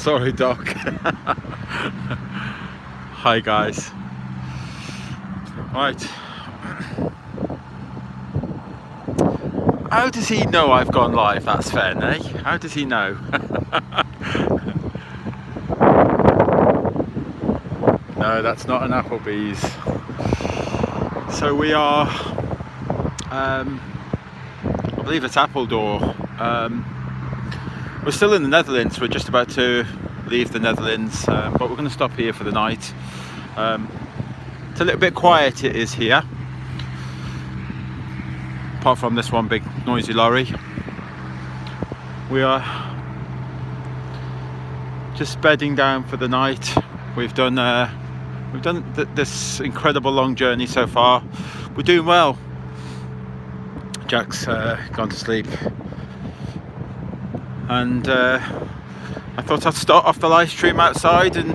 Sorry, Doc. Hi, guys. Right. How does he know I've gone live? That's fair, eh? How does he know? No, that's not an Applebee's. So we are, I believe it's Appledore. We're still in the Netherlands. We're just about to leave the Netherlands, but we're going to stop here for the night. It's a little bit quiet, it is here. Apart from this one big noisy lorry. We are just bedding down for the night. We've done this incredible long journey so far. We're doing well. Jack's gone to sleep, and I thought I'd start off the live stream outside, and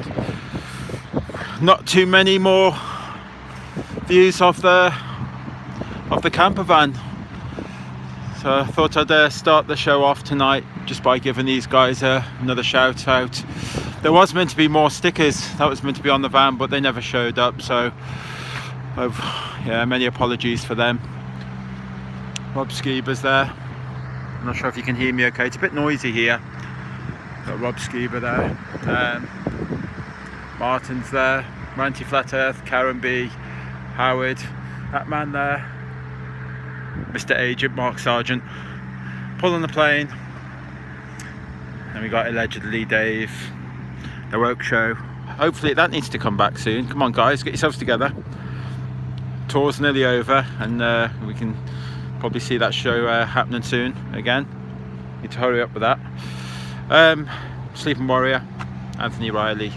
not too many more views of the camper van. So I thought I'd start the show off tonight just by giving these guys another shout out. There was meant to be more stickers that was meant to be on the van, but they never showed up, so yeah, many apologies for them. Rob Skeeber's there. I'm not sure if you can hear me okay. It's a bit noisy here. Got Rob Skeeber there. Martin's there. Ranty Flat Earth, Karen B, Howard, that man there. Mr. Agent, Mark Sargent, pulling the plane. And we got allegedly Dave, the Woke Show. Hopefully that needs to come back soon. Come on, guys, get yourselves together. Tour's nearly over, and we can probably see that show happening soon again. Need to hurry up with that. Sleeping Warrior, Anthony Riley,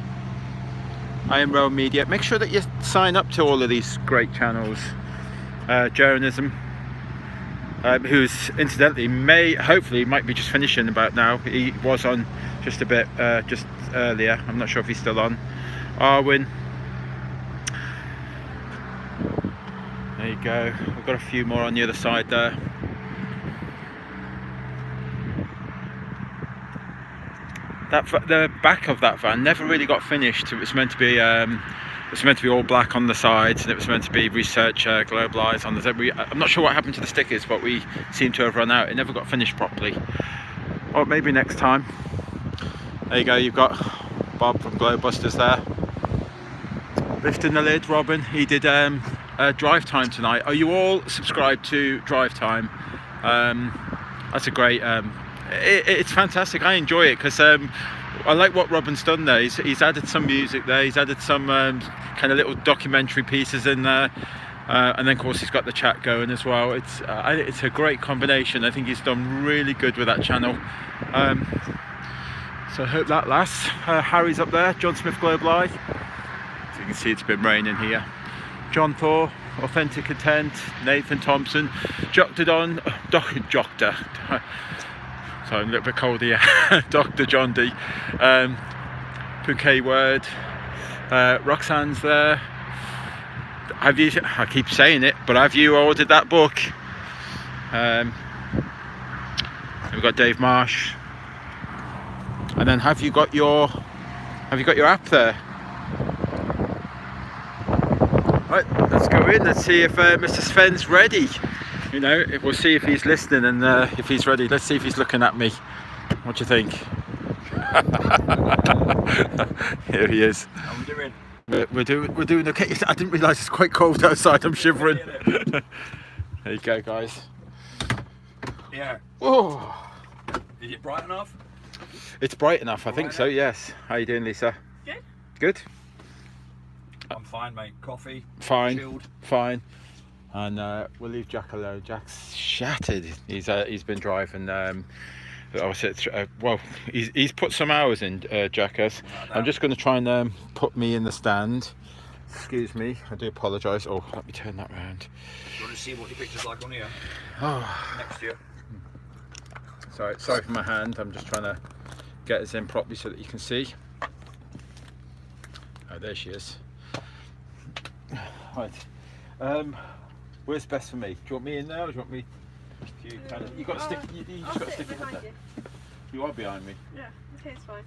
I Am Real Media. Make sure that you sign up to all of these great channels. Journalism, who's incidentally hopefully might be just finishing about now. He was on just a bit just earlier. I'm not sure if he's still on. Arwin, there you go. We've got a few more on the other side there. The back of that van never really got finished. It was meant to be all black on the sides, and it was meant to be Research Globalised on the. I'm not sure what happened to the stickers, but we seem to have run out. It never got finished properly. Or maybe next time. There you go. You've got Bob from Globebusters there. Lifting the lid, Robin. He did Drive Time tonight. Are you all subscribed to Drive Time? That's a great. It's fantastic. I enjoy it because I like what Robin's done there. He's added some music there. He's added some kind of little documentary pieces in there, and then of course he's got the chat going as well. It's a great combination. I think he's done really good with that channel. So I hope that lasts. Harry's up there. John Smith Globe Live. So you can see it's been raining here. John Thor, Authentic Content, Nathan Thompson, Doctor. So I'm a little bit cold here. Dr. John D. Bouquet Word. Roxanne's there. Have you? I keep saying it, but have you ordered that book? We've got Dave Marsh. And then have you got your app there? Right, let's go in. Let's see if Mr. Sven's ready. You know, we'll see if he's listening and if he's ready. Let's see if he's looking at me. What do you think? Here he is. How are we doing? We're doing okay. I didn't realise it's quite cold outside. I'm shivering. There you go, guys. Yeah. Oh, Is it bright enough? it's bright enough. I think so. Yes. How you doing, Lisa? Good. Good. I'm fine, mate. Coffee. Fine. Chilled. Fine. And we'll leave Jack alone. Jack's shattered. He's been driving. Well, he's put some hours in. Jack has. I'm just going to try and put me in the stand. Excuse me. I do apologise. Oh, let me turn that round. You want to see what your picture's like on here Oh, next year? sorry for my hand. I'm just trying to get us in properly so that you can see. Oh, there she is. Right. Where's best for me? Do you want me in there, or do you want me? You got to stick. You just got to stick it in there. You are behind me. Yeah, okay, it's fine.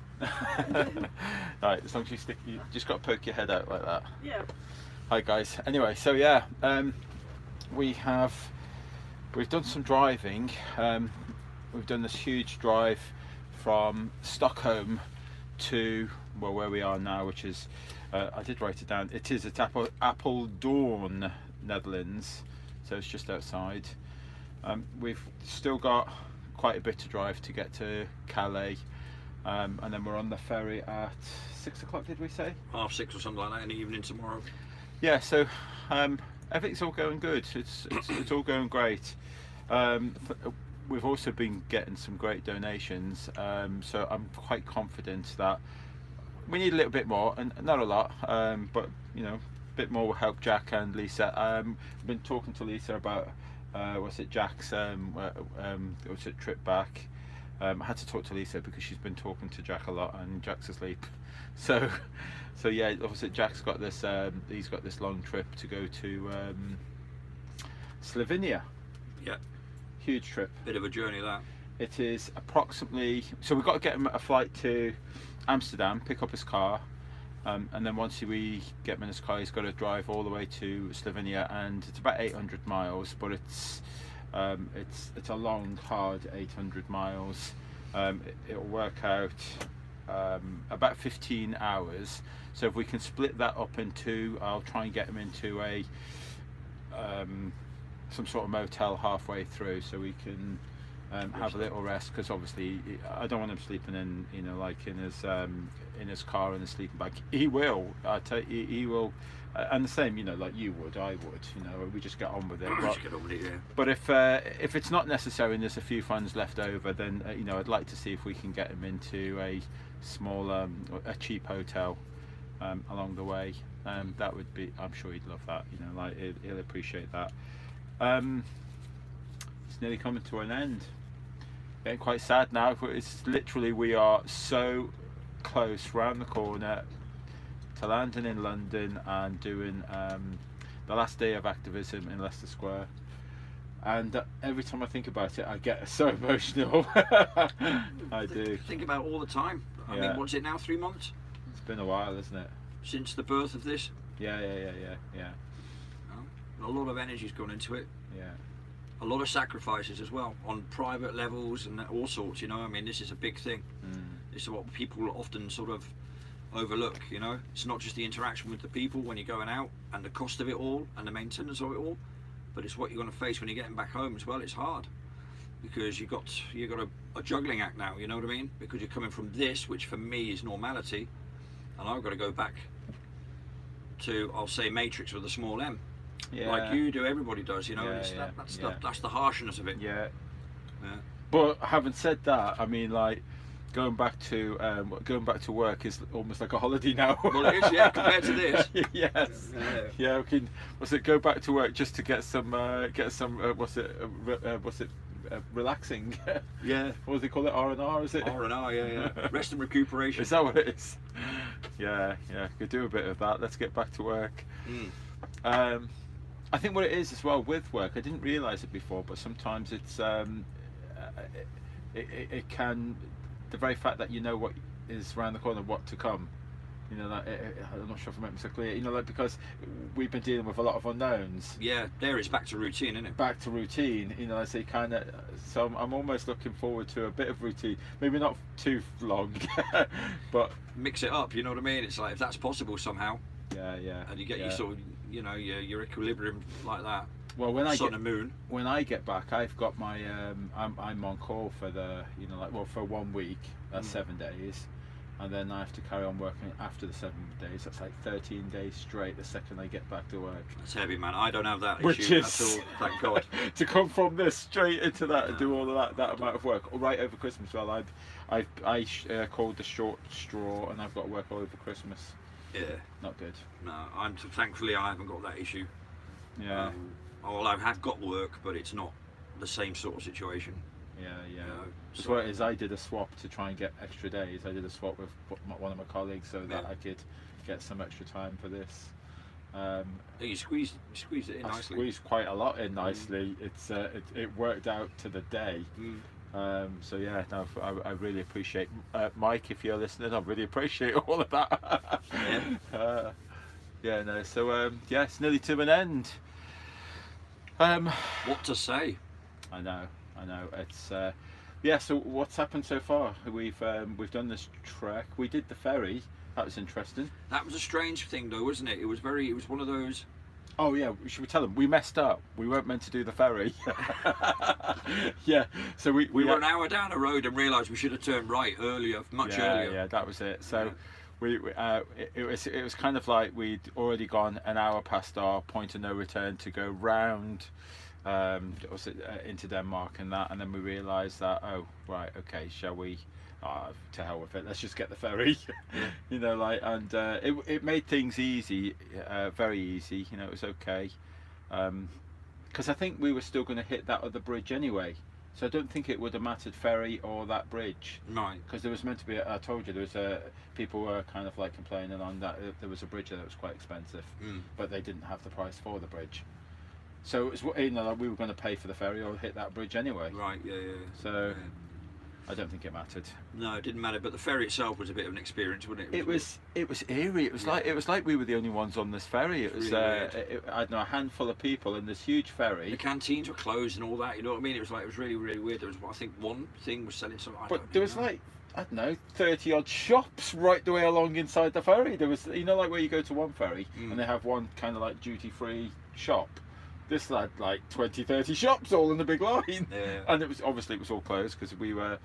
Right, as long as you just got to poke your head out like that. Yeah. Hi guys. Anyway, so yeah, we've done some driving. We've done this huge drive from Stockholm to where we are now, which is I did write it down. It is at Apeldoorn, Netherlands. So it's just outside. We've still got quite a bit to drive to get to Calais, and then we're on the ferry at 6 o'clock. Did we say? 6:30 or something like that in the evening tomorrow. Yeah. So everything's all going good. It's all going great. We've also been getting some great donations, so I'm quite confident that we need a little bit more, and not a lot, but you know, a bit more will help Jack and Lisa. I've been talking to Lisa about Jack's trip back. I had to talk to Lisa because she's been talking to Jack a lot, and Jack's asleep. So yeah, obviously Jack's got this. He's got this long trip to go to Slovenia. Yeah. Huge trip. Bit of a journey that. It is approximately. So we've got to get him a flight to Amsterdam, pick up his car, and then once we get him in his car, he's got to drive all the way to Slovenia, and it's about 800 miles, but it's a long, hard 800 miles. It'll work out about 15 hours. So if we can split that up in two, I'll try and get him into a some sort of motel halfway through, so we can have a little rest, because obviously I don't want him sleeping in, you know, like in his car in the sleeping bag. He will, I tell you, he will, and the same, you know, like you would, I would, you know, we just get on with it. But if it's not necessary and there's a few funds left over, then you know, I'd like to see if we can get him into a small, a cheap hotel along the way. That would be, I'm sure he'd love that, you know, like he'll appreciate that. It's nearly coming to an end. Getting quite sad now. It's literally, we are so close, round the corner to landing in London and doing the last day of activism in Leicester Square. And every time I think about it, I get so emotional. I do. Think about it all the time. I mean, what's it now? 3 months? It's been a while, isn't it? Since the birth of this? Yeah. A lot of energy's gone into it. Yeah. A lot of sacrifices as well on private levels and all sorts, you know. I mean, this is a big thing. This is what people often sort of overlook, you know. It's not just the interaction with the people when you're going out and the cost of it all and the maintenance of it all, but it's what you're going to face when you're getting back home as well. It's hard because you've got a juggling act now, you know what I mean? Because you're coming from this, which for me is normality, and I've got to go back to, I'll say, Matrix with a small m. Yeah. Like you do, everybody does, you know. That's the harshness of it. Yeah. But having said that, I mean, like going back to work is almost like a holiday now. Well, it is, yeah, compared to this. Yes. Yeah. We can. Go back to work just to get some relaxing. Yeah. What do they call it? R&R, is it? R&R, yeah. Rest and recuperation. Is that what it is? Yeah. Could do a bit of that. Let's get back to work. I think what it is as well with work, I didn't realise it before, but sometimes it's it can, the very fact that you know what is around the corner, what to come, you know, like, I'm not sure if I make myself clear, you know, like, because we've been dealing with a lot of unknowns. Yeah, there it's back to routine, isn't it? Back to routine, you know, I say kind of, so I'm almost looking forward to a bit of routine, maybe not too long, but mix it up, you know what I mean? It's like, if that's possible somehow. Yeah. And you get your sort of, you know, your equilibrium like that. Well, when Sun and moon. When I get back, I've got my I'm on call for the, you know, like, well, for 1 week, that's 7 days, and then I have to carry on working after the 7 days. That's like 13 days straight the second I get back to work. That's heavy, man. I don't have that Which issue is, at all, thank God. To come from this straight into that and do all of that amount of work right over Christmas. Well, I called the short straw, and I've got to work all over Christmas. Yeah. Not good. No, thankfully I haven't got that issue. Yeah. Well, I have got work, but it's not the same sort of situation. Yeah. You know, That's what it is. I did a swap to try and get extra days. I did a swap with one of my colleagues so that I could get some extra time for this. You squeezed it in nicely. I squeezed quite a lot in nicely. It worked out to the day. So yeah, no, I really appreciate Mike, if you're listening. I really appreciate all of that. Yeah. Yeah, no. So yeah, it's nearly to an end. What to say? I know. It's yeah. So what's happened so far? We've done this trek. We did the ferry. That was interesting. That was a strange thing, though, wasn't it? It was one of those. Oh yeah, should we tell them we messed up? We weren't meant to do the ferry. Yeah. So we were an hour down the road and realised we should have turned right earlier, much earlier. Yeah, that was it. So it was kind of like we'd already gone an hour past our point of no return to go round into Denmark and that, and then we realised that, oh right, okay, shall we? To hell with it. Let's just get the ferry. You know, like, and it made things easy, very easy. You know, it was okay, because I think we were still going to hit that other bridge anyway. So I don't think it would have mattered ferry or that bridge. Right. Because there was meant to be. I told you there was people were kind of like complaining on that there was a bridge there that was quite expensive, but they didn't have the price for the bridge. So it was, you know, like we were going to pay for the ferry or hit that bridge anyway. Right. Yeah. So. Yeah. I don't think it mattered. No, it didn't matter. But the ferry itself was a bit of an experience, wasn't it? It was eerie. It was like we were the only ones on this ferry. It was really I don't know, a handful of people in this huge ferry. The canteens were closed and all that. You know what I mean? It was really weird. There was, I think, one thing was selling some. But there was like, I don't know, 30 odd shops right the way along inside the ferry. There was, you know, like where you go to one ferry and they have one kind of like duty free shop. This had like 20, 30 shops all in the big line. Yeah. And it was all closed because we were,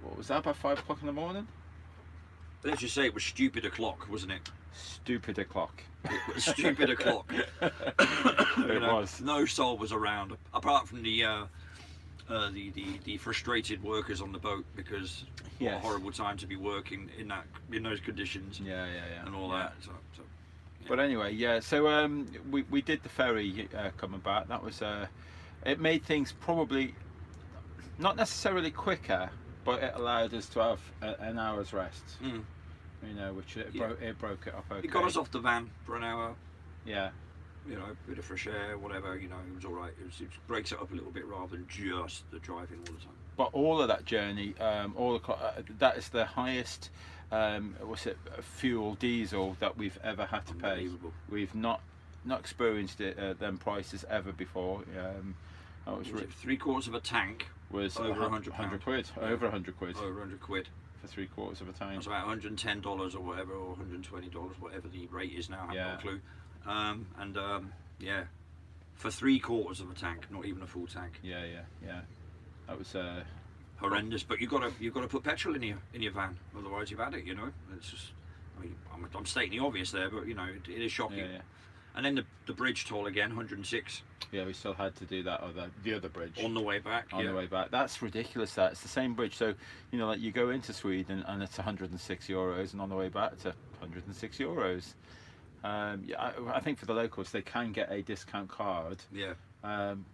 what was that, about 5 o'clock in the morning? Let's just say it was stupid o'clock, wasn't it? Stupid o'clock. It was stupid o'clock. It was. No soul was around, apart from the frustrated workers on the boat, because what a horrible time to be working in those conditions. Yeah. And all that. So, but anyway, yeah. So we did the ferry coming back. That was it made things probably not necessarily quicker, but it allowed us to have an hour's rest. You know, which it broke it up okay. It got us off the van for an hour. Yeah. You know, a bit of fresh air, whatever. You know, it was all right. It breaks it up a little bit rather than just the driving all the time. But all of that journey, that is the highest. What's it? Fuel diesel that we've ever had to pay. We've not experienced them prices ever before. That was 3/4 of a tank was over 100 quid. Over 100 quid. Over 100 quid for 3/4 of a tank. That's about $110 or whatever, or $120, whatever the rate is now. I have no clue. Yeah, for 3/4 of a tank, not even a full tank. Yeah. That was horrendous. But you've got to put petrol in your van, otherwise you've had it. You know, it's just. I mean, I'm stating the obvious there, but you know, it is shocking. Yeah. And then the bridge toll again, 106. Yeah, we still had to do that the other bridge on the way back. The way back, that's ridiculous. That it's the same bridge. So you know, like you go into Sweden and it's 106 euros, and on the way back it's 106 euros. Yeah, I think for the locals they can get a discount card. Yeah.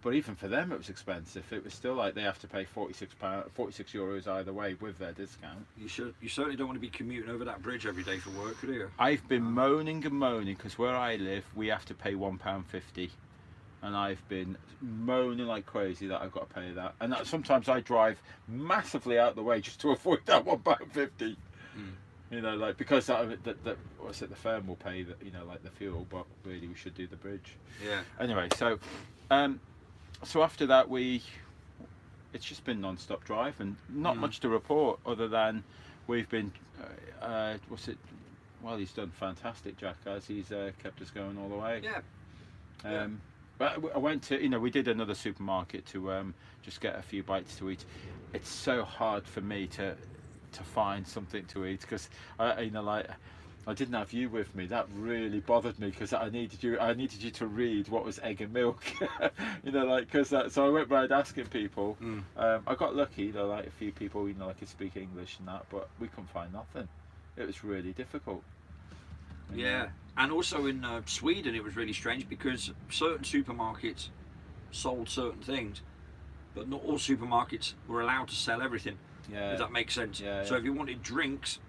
But even for them it was expensive. It was still like they have to pay 46 euros either way with their discount. You certainly don't want to be commuting over that bridge every day for work, do you? I've been moaning because where I live we have to pay £1.50, and I've been moaning like crazy that I've got to pay that. And sometimes I drive massively out the way just to avoid that £1.50. You know, like because the firm will pay the, you know, like the fuel, but really we should do the bridge. Yeah. Anyway, so after that it's just been non-stop drive and not much to report other than we've been well, he's done fantastic, Jack, as he's kept us going all the way. Yeah. But I went to, you know, we did another supermarket to just get a few bites to eat. It's so hard for me to find something to eat because you know, like I didn't have you with me. That really bothered me because I needed you to read what was egg and milk. You know, like because so I went round asking people. I got lucky, you know, like a few people, you know, like could speak English and that, but we couldn't find nothing. It was really difficult. Yeah, and also in Sweden it was really strange because certain supermarkets sold certain things, but not all supermarkets were allowed to sell everything. Yeah. If that makes sense. Yeah, so if you wanted drinks,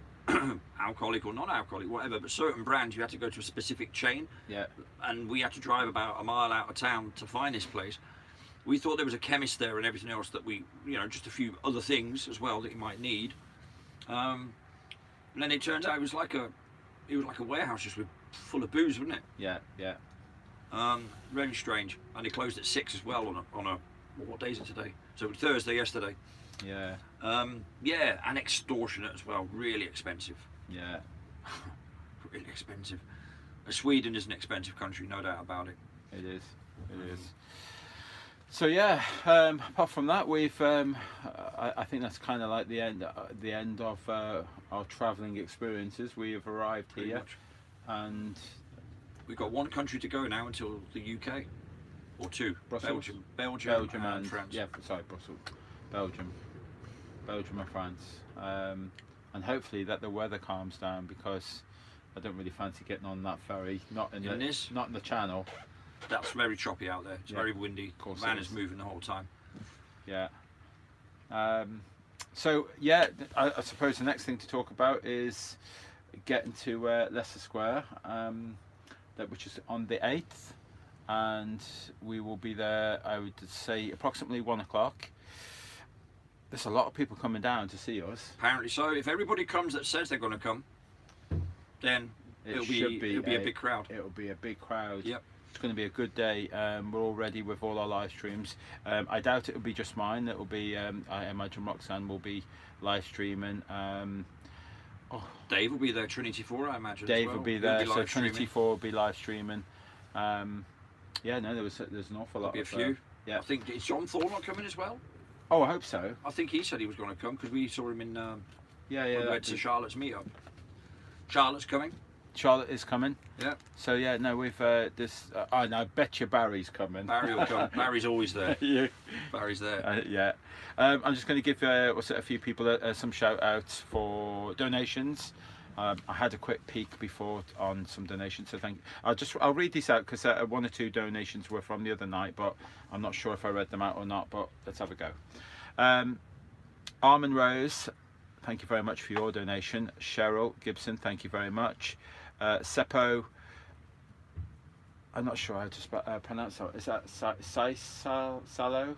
alcoholic or non-alcoholic, whatever, but certain brands you had to go to a specific chain. Yeah. And we had to drive about a mile out of town to find this place. We thought there was a chemist there and everything else that we, you know, just a few other things as well that you might need. And then it turns out it was like a warehouse just full of booze, wasn't it? Yeah, yeah. Very strange. And it closed at 6 as well on a what day is it today? So it was Thursday yesterday. Yeah. Yeah, and extortionate as well. Really expensive. Yeah. Really expensive. Sweden is an expensive country, no doubt about it. It is. It is. So yeah, apart from that, we've I think that's kind of like the end of our travelling experiences. We have arrived Pretty here, much. and We've got one country to go now until the UK, or two. Brussels. Belgium and France. Yeah, sorry, Brussels, Belgium and France, and hopefully that the weather calms down, because I don't really fancy getting on that ferry. Not in the channel. That's very choppy out there. It's Yeah, very windy. of course The van it is is. moving the whole time. Yeah. So yeah, I suppose the next thing to talk about is getting to Leicester Square, which is on the 8th, and we will be there, I would say, approximately 1 o'clock. There's a lot of people coming down to see us. Apparently so. If everybody comes that says they're going to come, then it'll be a big crowd. It'll be a big crowd. Yep. It's going to be a good day. We're all ready with all our live streams. I doubt it will be just mine. It will be, I imagine Roxanne will be live streaming. Dave will be there, Trinity 4, I imagine. Dave as well. will be He'll there, so live Trinity streaming. 4 will be live streaming. Yeah, no, there's an awful lot. There'll be a few. Yeah. I think, is John Thorne not coming as well? Oh, I hope so. I think he said he was going to come because we saw him in Yeah, when we yeah. went to Charlotte's meetup. Charlotte's coming. Charlotte is coming. Yeah. So yeah, no, we've this. I bet you Barry's coming. Barry will come. Barry's always there. Yeah. Barry's there. Yeah. I'm just going to give a few people some shout outs for donations. I had a quick peek before on some donations, so thank you. I'll read these out because 1 or 2 donations were from the other night, but I'm not sure if I read them out or not. But let's have a go. Armin Rose, thank you very much for your donation. Cheryl Gibson, thank you very much. Seppo, I'm not sure how to pronounce that. Is that Saisalo?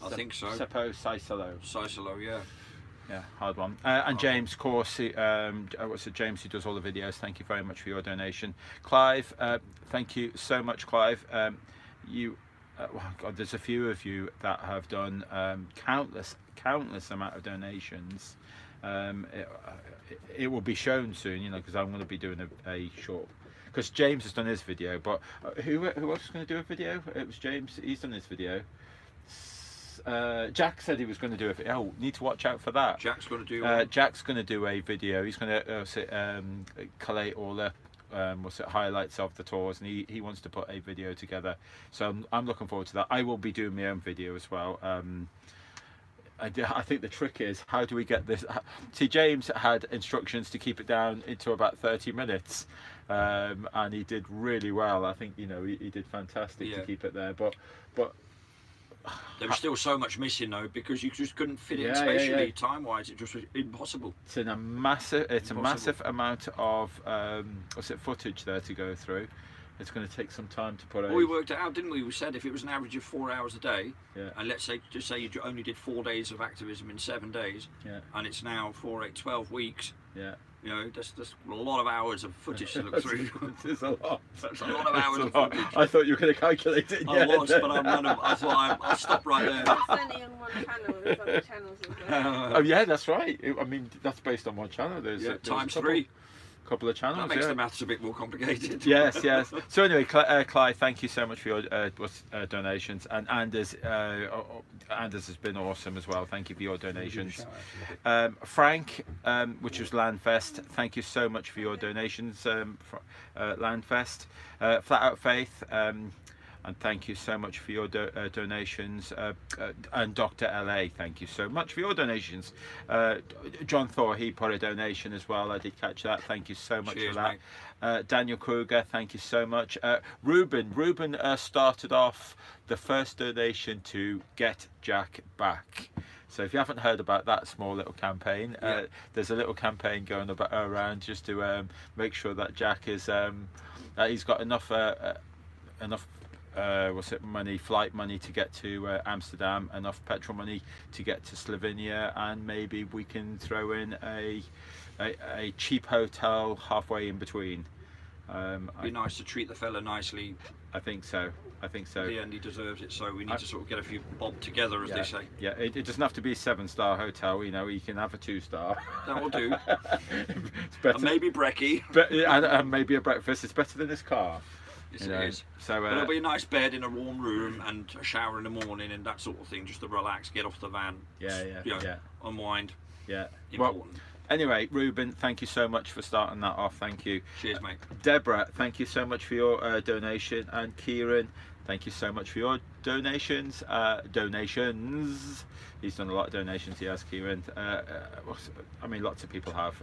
I think so. Seppo Saisalo. Sisalo, yeah. Yeah, hard one. And James, of course, what's it, James, who does all the videos, thank you very much for your donation. Clive, thank you so much, Clive. Well, God, there's a few of you that have done countless amount of donations. It will be shown soon, you know, because I'm going to be doing a short. Because James has done his video, but who else is going to do a video? It was James. He's done his video. Jack said he was going to do a video. Oh, need to watch out for that. Jack's going to do. Jack's going to do a video. He's going to collate all the highlights of the tours, and he wants to put a video together. So I'm looking forward to that. I will be doing my own video as well. I think the trick is, how do we get this? See, James had instructions to keep it down into about 30 minutes, and he did really well. I think, you know, he did fantastic to keep it there. But there was still so much missing though, because you just couldn't fit it, spatially, time-wise. It just was impossible. It's a massive amount of footage there to go through. It's going to take some time to put out. Well, we worked it out, didn't we? We said if it was an average of 4 hours a day, Yeah. and let's say you only did 4 days of activism in 7 days, Yeah. and it's now 4, 8, 12 weeks. Yeah. You know, that's a lot of hours of footage to look through. There's a lot. That's a lot of hours of footage. I thought you were going to calculate it. I was, but I thought I'll stop right there. It's only on one channel, there's other channels as well. Oh yeah, that's right. I mean, that's based on one channel. There's Times a couple, 3. couple of channels. That makes yeah. the maths a bit more complicated. Yes. So anyway, Clive, thank you so much for your donations, and Anders has been awesome as well. Thank you for your donations. Frank, which was Landfest, thank you so much for your donations. Landfest, Flat Out Faith, and thank you so much for your donations. And Dr. LA, thank you so much for your donations. John Thor, he put a donation as well. I did catch that. Thank you so much Cheers, for that. Daniel Kruger, thank you so much. Ruben started off the first donation to get Jack back. So if you haven't heard about that small little campaign, there's a little campaign going around just to make sure that Jack is he's got enough flight money to get to Amsterdam, enough petrol money to get to Slovenia, and maybe we can throw in a cheap hotel halfway in between. Be nice to treat the fella nicely. I think so. In the end, he deserves it. So we need to sort of get a few bob together, as they say. Yeah, it doesn't have to be a 7-star hotel. You know, you can have a 2-star. That will do. It's better. And maybe brekkie. And maybe a breakfast. It's better than this car. Yes, it is. So but it'll be a nice bed in a warm room and a shower in the morning and that sort of thing, just to relax, get off the van. Unwind. Yeah. Important. Well, anyway, Ruben, thank you so much for starting that off. Thank you. Cheers, mate. Deborah, thank you so much for your donation, and Kieran, thank you so much for your donations. He's done a lot of donations. He has, Kieran. I mean, lots of people have.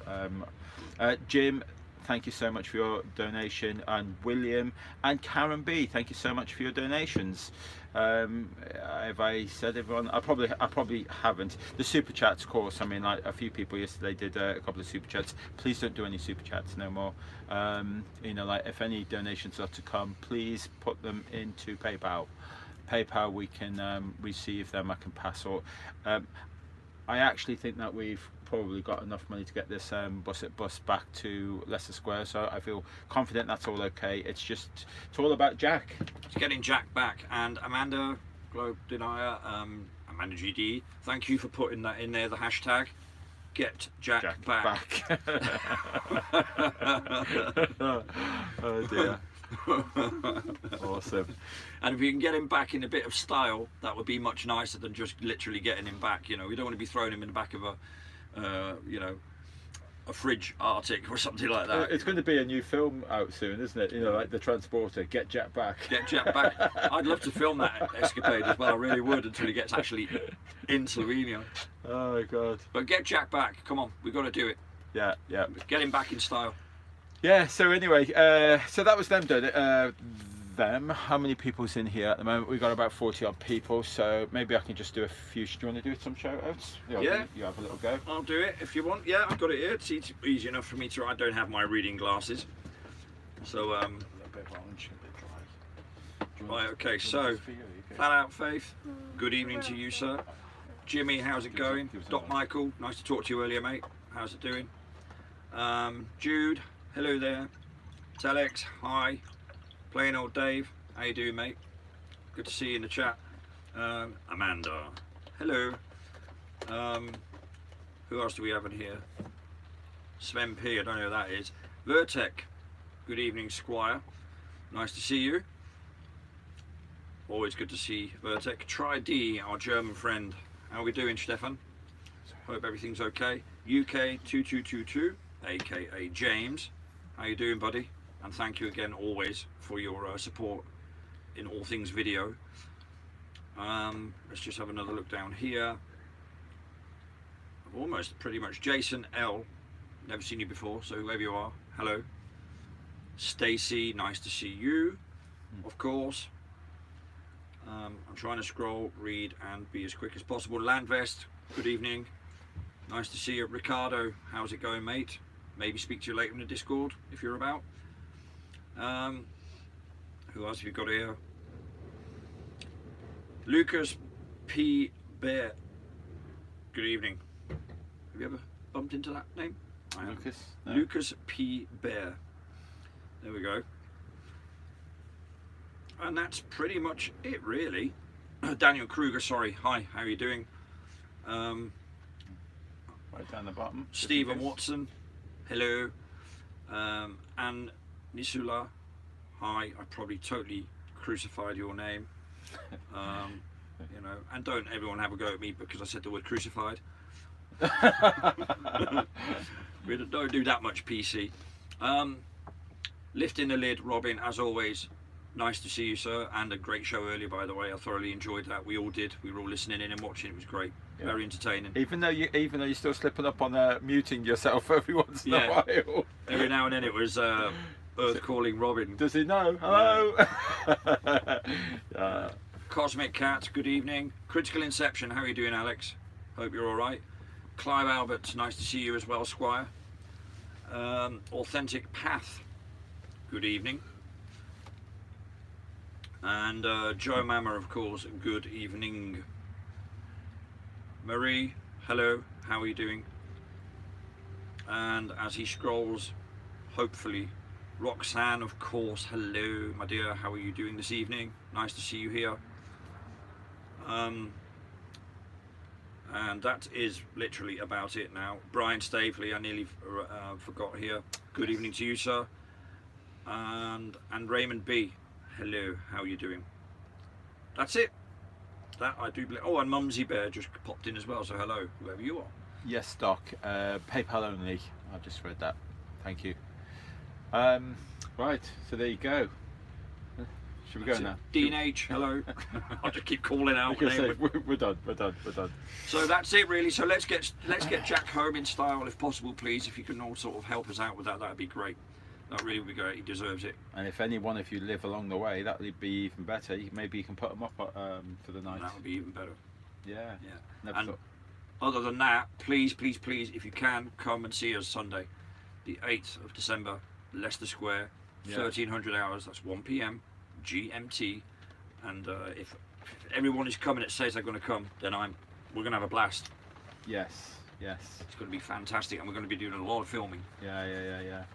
Jim, thank you so much for your donation, and William and Karen B, thank you so much for your donations. Have I said everyone? I probably haven't. The super chats, of course. I mean, like a few people yesterday did a couple of super chats. Please don't do any super chats no more. You know, like if any donations are to come, please put them into PayPal. We can receive them. I can pass or. I actually think that we've probably got enough money to get this bus back to Leicester Square, so I feel confident that's all okay. It's all about Jack. It's getting Jack back. And Amanda Globe Denier, Amanda GD, thank you for putting that in there, the hashtag Get Jack back. Oh dear. Awesome. And if you can get him back in a bit of style, that would be much nicer than just literally getting him back. You know, we don't want to be throwing him in the back of a fridge Arctic or something like that. It's going to be a new film out soon, isn't it? You know, like The Transporter, Get Jack Back. Get Jack back. I'd love to film that escapade as well. I really would, until he gets actually in Slovenia. Oh my god. But get Jack back. Come on, we've got to do it. Yeah. Get him back in style. Yeah, so anyway, so that was them doing it. How many people's in here at the moment? We've got about 40 odd people, so maybe I can just do a few. Do you want to do some shout outs? Yeah. You have a little go. I'll do it if you want. Yeah, I've got it here. It's easy enough for me to. I don't have my reading glasses. So, A little bit of orange, a bit dry. right, okay, so, Flat Out Faith, good evening to you, sir. Jimmy, how's it going? Doc Michael, nice to talk to you earlier, mate. How's it doing? Jude, hello there. Telex, hi. Plain old Dave, how you doing, mate? Good to see you in the chat. Amanda, hello. Who else do we have in here? Sven P, I don't know who that is. Vertec, good evening, Squire. Nice to see you. Always good to see Vertec. Try D, our German friend. How are we doing, Stefan? Hope everything's okay. UK 2222, aka James. How you doing, buddy? And thank you again, always, for your support in all things video. Let's just have another look down here. Almost pretty much Jason L. Never seen you before, so whoever you are, hello. Stacy, nice to see you, of course. I'm trying to scroll, read, and be as quick as possible. Landvest, good evening. Nice to see you. Ricardo, how's it going, mate? Maybe speak to you later in the Discord if you're about. Who else have you got here? Lucas P. Bear. Good evening. Have you ever bumped into that name? Lucas? No. Lucas P. Bear. There we go. And that's pretty much it, really. Daniel Kruger, sorry. Hi, how are you doing? Right down the bottom. Stephen Watson, hello. And Nisula, hi. I probably totally crucified your name. You know, and don't everyone have a go at me because I said the word crucified. We don't do that much PC. Lifting the lid, Robin, as always. Nice to see you, sir, and a great show earlier, by the way. I thoroughly enjoyed that. We all did. We were all listening in and watching. It was great. Yeah. Very entertaining. Even though you're still slipping up on muting yourself every once in a while. Every now and then it was Earth calling Robin. Does he know? Hello. Cosmic Cat, good evening. Critical Inception, how are you doing, Alex? Hope you're all right. Clive Albert, nice to see you as well, Squire. Authentic Path, good evening. And Joe Mama, of course, good evening. Marie, hello, how are you doing? And as he scrolls, hopefully, Roxanne, of course, hello, my dear, how are you doing this evening? Nice to see you here. And that is literally about it now. Brian Staveley, I nearly forgot here. Good evening to you, sir. And Raymond B, hello, how are you doing? That's it. That I do believe. Oh, and Mumsy Bear just popped in as well, so hello, whoever you are. Yes, Doc. PayPal only. I've just read that. Thank you. Right, so there you go. Should we go now? D&H, hello. I'll just keep calling out. We're done. So that's it, really. So let's get Jack home in style, if possible, please. If you can all sort of help us out with that, that'd be great. That really would be great. He deserves it. And if any one of you live along the way, that would be even better. Maybe you can put them up for the night. That would be even better. Yeah. Yeah. Never And thought. other than that, please, if you can, come and see us Sunday, the 8th of December, Leicester Square, Yeah. 1300 hours. That's 1 p.m. GMT. And if everyone is coming that says they're going to come, then we're going to have a blast. Yes. It's going to be fantastic, and we're going to be doing a lot of filming. Yeah.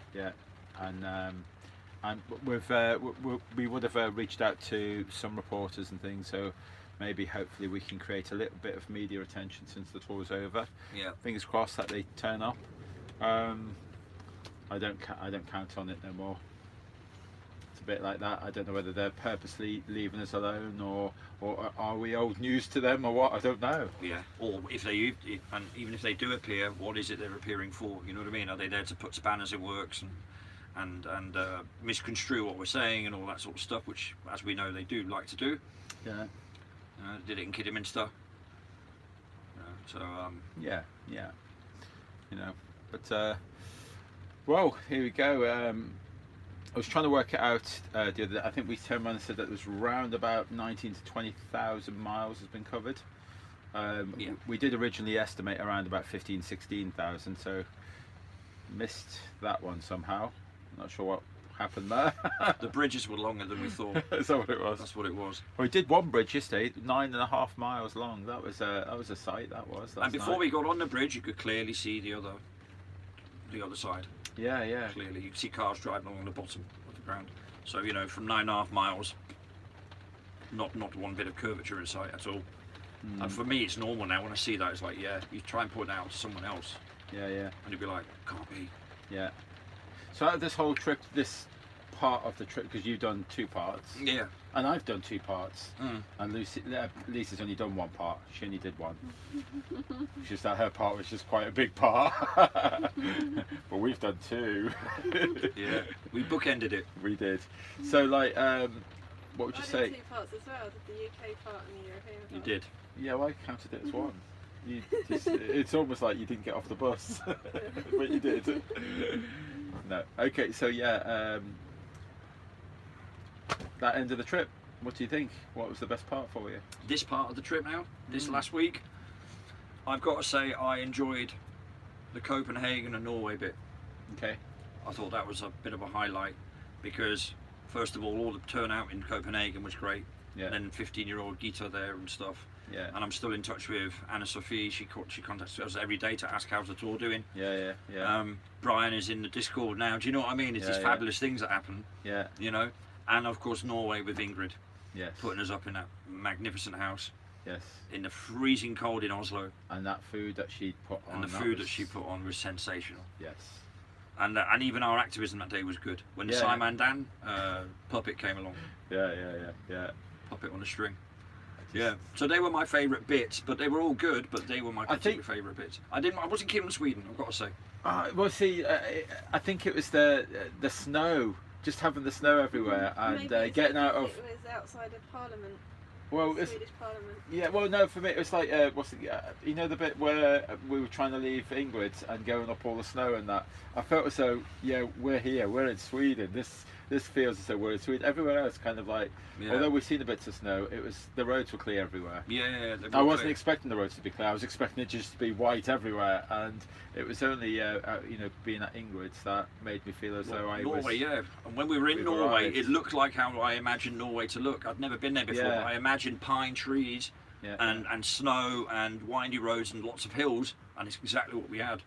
And we would have reached out to some reporters and things, so maybe hopefully we can create a little bit of media attention since the tour's over. Yeah. Fingers crossed that they turn up. I don't count on it no more. It's a bit like that. I don't know whether they're purposely leaving us alone, or are we old news to them, or what? I don't know. Yeah. Or even if they do appear, what is it they're appearing for? You know what I mean? Are they there to put spanners in works and misconstrue what we're saying and all that sort of stuff, which, as we know, they do like to do. Yeah. Did it in Kidderminster. Yeah. You know, but well, here we go. I was trying to work it out the other day. I think we turned around and said that it was around about 19 to 20,000 miles has been covered. Yeah. We did originally estimate around about 15, 16,000, so missed that one somehow. Not sure what happened there. The bridges were longer than we thought. Is that what it was? That's what it was. Well, we did one bridge yesterday, 9.5 miles long. That was a sight. That was. And before we got on the bridge, you could clearly see the other side. Yeah. Clearly, you could see cars driving along the bottom of the ground. So from 9.5 miles, not one bit of curvature in sight at all. And for me, it's normal now. When I see that, it's like, yeah, you try and point it out to someone else, Yeah. and you'd be like, can't be. Yeah. So out of this whole trip, this part of the trip, because you've done 2 parts, Yeah. and I've done 2 parts, Mm. and Lisa's only done 1 part. She only did 1. It's just that her part was just quite a big part. But we've done 2. Yeah. We bookended it. We did. So like, what would you I say? did 2 parts as well. I did the UK part and the European part. You did. Yeah, well, I counted it as 1. It's almost like you didn't get off the bus, but you did. No. Okay, so yeah, that end of the trip. What do you think? What was the best part for you? This part of the trip now, this last week, I've got to say I enjoyed the Copenhagen and Norway bit. Okay. I thought that was a bit of a highlight because, first of all the turnout in Copenhagen was great. Yeah. And then 15-year-old Gita there and stuff. Yeah. And I'm still in touch with Anna Sophie. She contacts us every day to ask how's the tour doing. Yeah. Brian is in the Discord now. Do you know what I mean? It's these fabulous things that happen. Yeah. And of course Norway with Ingrid. Yes. Putting us up in that magnificent house. Yes. In the freezing cold in Oslo. And that food that she put on. And the food that she put on was sensational. Yes. And even our activism that day was good. When the Simon Dan puppet came along. Yeah. Puppet on a string. Yeah. So they were my favourite bits, but they were all good. But they were my particular favourite bits. I wasn't keen on Sweden, I've got to say. Well, see, I think it was the snow, just having the snow everywhere, and getting out of. It was outside of Parliament. Well, Swedish Parliament. Yeah, well, no, for me it was like, the bit where we were trying to leave Ingrid and going up all the snow and that. I felt as though, we're here, we're in Sweden. this feels as though we're in Sweden. Everywhere else, kind of like, Yeah. although we've seen a bit of snow, the roads were clear everywhere. Yeah, I wasn't expecting the roads to be clear. I was expecting it just to be white everywhere, and it was only being at Ingrid's that made me feel as though I Norway, was. yeah. And when we were in we've Norway, arrived. it looked like how I imagined Norway to look. I'd never been there before. Yeah. But I imagined pine trees Yeah. and snow and windy roads and lots of hills, and it's exactly what we had.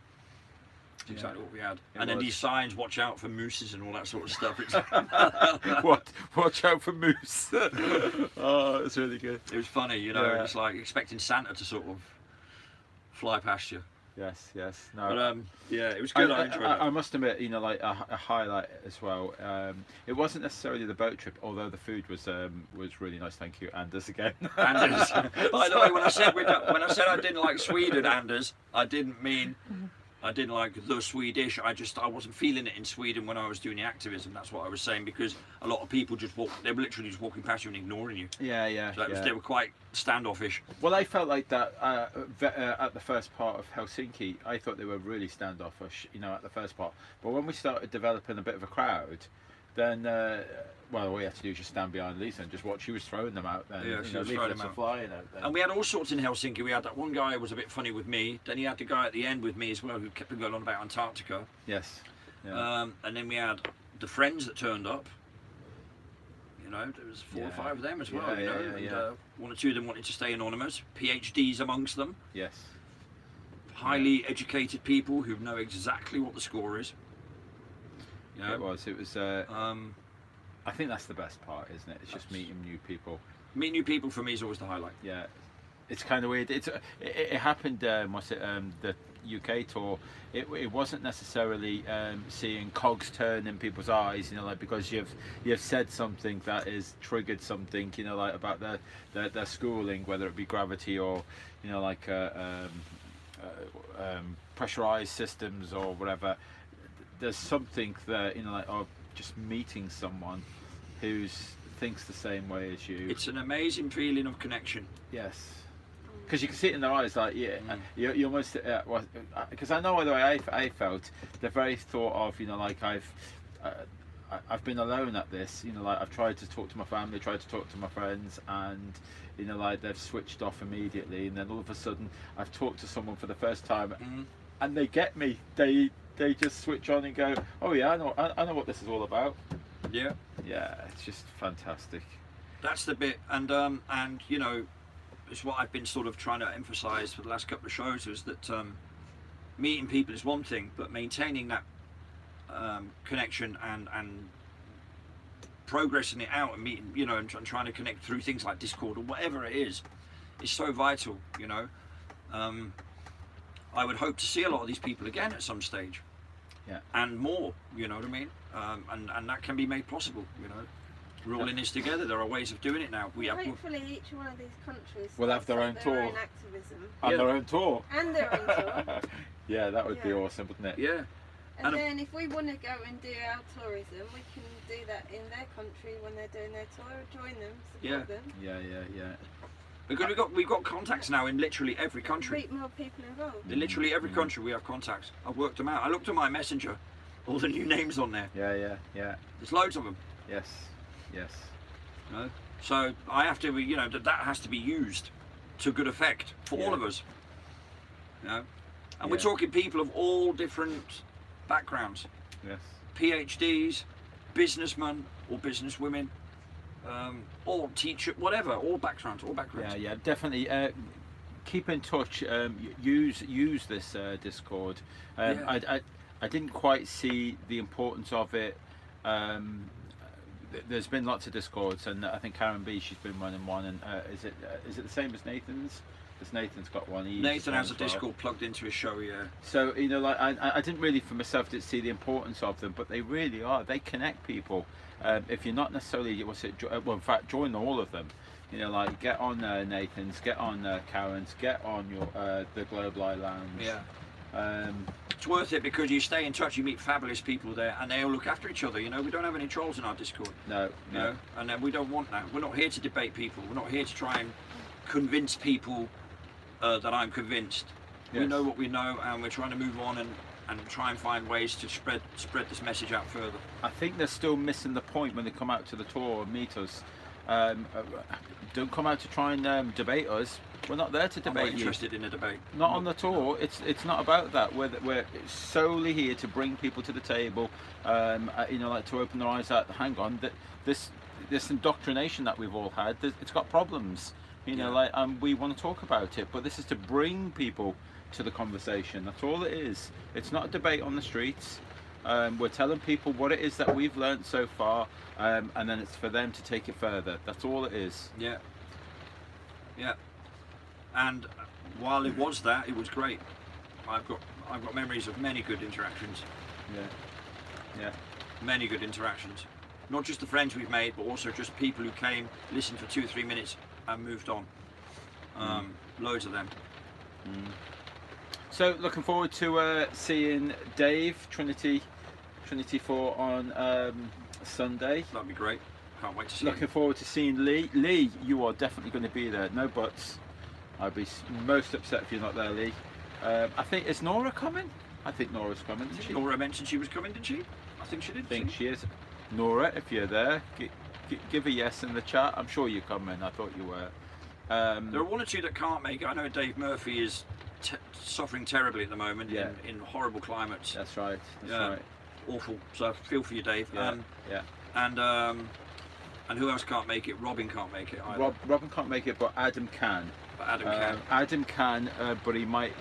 It's exactly what we had. It And then was. these signs, watch out for mooses and all that sort of stuff. It's, Watch out for moose. Oh, it's really good. it was funny, you know. Yeah. It's like expecting Santa to sort of fly past you. Yes. No. But yeah, it was good. I enjoyed it. I must admit, like a highlight as well. It wasn't necessarily the boat trip, although the food was really nice. Thank you, Anders again. Anders. By the way, when I said I didn't like Sweden, Anders, I didn't mean I didn't like the Swedish. I wasn't feeling it in Sweden when I was doing the activism. That's what I was saying, because a lot of people they were literally just walking past you and ignoring you. Yeah. So they were quite standoffish. Well, I felt like that at the first part of Helsinki. I thought they were really standoffish, at the first part. But when we started developing a bit of a crowd, then all we had to do was just stand behind Lisa and just watch. She was throwing them out then. Yeah, she was throwing them out. Flying out then. And we had all sorts in Helsinki. We had that one guy who was a bit funny with me. Then he had the guy at the end with me as well who kept going on about Antarctica. Yes. Yeah. And then we had the friends that turned up. There was 4 or 5 of them as well. Yeah. One or two of them wanted to stay anonymous. PhDs amongst them. Yes. Highly educated people who know exactly what the score is. It was. I think that's the best part, isn't it? It's just meeting new people. Meeting new people for me is always the highlight. Yeah, it's kind of weird. It happened. Was it the UK tour? It wasn't necessarily seeing cogs turn in people's eyes, because you've said something that has triggered something, about their schooling, whether it be gravity or, pressurized systems or whatever. There's something that of just meeting someone who thinks the same way as you. It's an amazing feeling of connection. Yes, because you can see it in their eyes, like you almost because I know the way I felt. The very thought of I've been alone at this. I've tried to talk to my family, tried to talk to my friends, and they've switched off immediately. And then all of a sudden, I've talked to someone for the first time, and they get me. They just switch on and go, oh yeah, I know what this is all about. Yeah. Yeah, it's just fantastic. That's the bit, and it's what I've been sort of trying to emphasise for the last couple of shows, is that meeting people is one thing, but maintaining that connection and progressing it out and meeting, and trying to connect through things like Discord or whatever it is so vital. I would hope to see a lot of these people again at some stage. Yeah. And more, you know what I mean? And that can be made possible, We're all in this together. There are ways of doing it now. Hopefully each one of these countries will have their own tour. Their own activism. And their own tour. And their own tour. Yeah, that would be awesome, wouldn't it? Yeah. And then if we want to go and do our tourism, we can do that in their country when they're doing their tour, join them, support them. Yeah. Because we've got contacts now in literally every country. Keep more people involved. In literally every country we have contacts. I've worked them out. I looked at my messenger, all the new names on there. Yeah. There's loads of them. Yes. So I have to, that has to be used to good effect for all of us. And we're talking people of all different backgrounds. Yes. PhDs, businessmen or businesswomen, or teacher, whatever, all backgrounds. Yeah, definitely. Keep in touch. Use this Discord. I didn't quite see the importance of it. There's been lots of Discords, and I think Karen B, she's been running one. And is it the same as Nathan's? Because Nathan's got one. Nathan has a Discord plugged into his show, yeah. So I didn't really, for myself, didn't see the importance of them, but they really are. They connect people. If you're not necessarily, in fact, join all of them. Get on Nathan's, get on Karen's, get on your the Global Eye Lounge. Yeah. It's worth it because you stay in touch, you meet fabulous people there, and they all look after each other. We don't have any trolls in our Discord. No. And we don't want that. We're not here to debate people. We're not here to try and convince people that I'm convinced. Yes. We know what we know, and we're trying to move on and try and find ways to spread this message out further. I think they're still missing the point when they come out to the tour and meet us. Don't come out to try and debate us. We're not there to I'm debate not interested in a debate. Not on the tour. It's not about that. We're solely here to bring people to the table. You know, like to open their eyes out. Hang on, this indoctrination that we've all had, it's got problems. You know, like we want to talk about it, but this is to bring people to the conversation. That's all it is. It's not a debate on the streets. We're telling people what it is that we've learned so far, and then it's for them to take it further. That's all it is. Yeah. Yeah. And while it was that, it was great. I've got memories of many good interactions. Yeah. Many good interactions. Not just the friends we've made, but also just people who came, listened for 2-3 minutes, and moved on. Loads of them. So looking forward to seeing Dave, Trinity 4 on Sunday. That'd be great. Can't wait to see Looking him. forward to seeing Lee. Lee, you are definitely going to be there. No buts. I'd be most upset if you're not there, Lee. I think, is Nora coming? I think Nora's coming, isn't she? Nora mentioned she was coming, did she? I think she did. I think she is. Nora, if you're there, give a yes in the chat. I'm sure you're coming. I thought you were. There are 1 or 2 that can't make it. I know Dave Murphy is suffering terribly at the moment in horrible climates. That's right. That's right. Awful. So I feel for you, Dave. Yeah. And who else can't make it? Robin can't make it either. Robin can't make it, but Adam can. But Adam can. Adam can, but he might.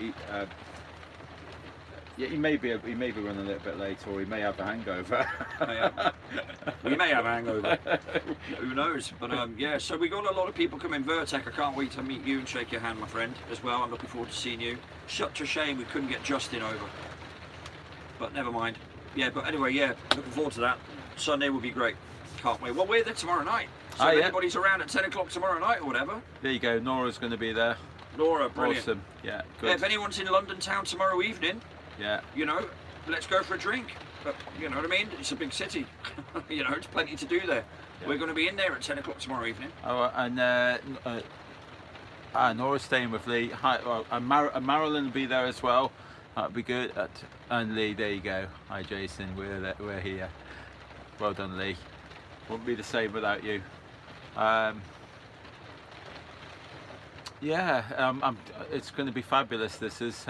He may be running a little bit late, or he may have a hangover. We may have a hangover. Who knows? But yeah. So we got a lot of people coming. Vertec, I can't wait to meet you and shake your hand, my friend, as well. I'm looking forward to seeing you. Such a shame we couldn't get Justin over. But never mind. Yeah. But anyway, yeah. Looking forward to that. Sunday will be great. Can't wait. Well, we're there tomorrow night. So if anybody's around at 10 o'clock tomorrow night or whatever. There you go. Nora's going to be there. Nora, brilliant. Awesome. Yeah. Good. Yeah, if anyone's in London town tomorrow evening. Yeah. You know, let's go for a drink. But you know what I mean? It's a big city. You know, it's plenty to do there. Yeah. We're going to be in there at 10 o'clock tomorrow evening. Oh, and Nora's staying with Lee. Hi, and Marilyn will be there as well. That'd be good. And Lee, there you go. Hi, Jason. We're here. Well done, Lee. Wouldn't be the same without you. It's going to be fabulous. This is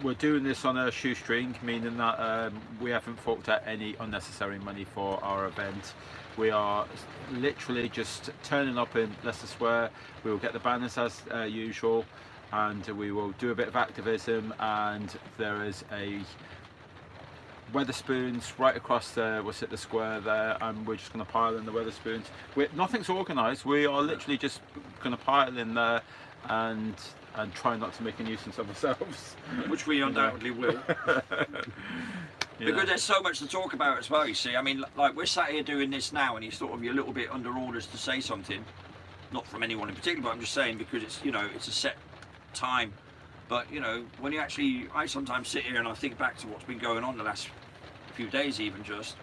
we're doing this on a shoestring, meaning that we haven't forked out any unnecessary money for our event. We are literally just turning up in Leicester Square. We will get the banners as usual, and we will do a bit of activism. And there is a Weatherspoons right across the square there, and we're just going to pile in the Weatherspoons. Nothing's organised. We are literally just going to pile in there and try not to make a nuisance of ourselves, which we undoubtedly will. Because there's so much to talk about as well. You see, I mean, like we're sat here doing this now, and you're a little bit under orders to say something, not from anyone in particular, but I'm just saying because it's it's a set time. But you know, when you actually, I sometimes sit here and I think back to what's been going on the last few days, even just.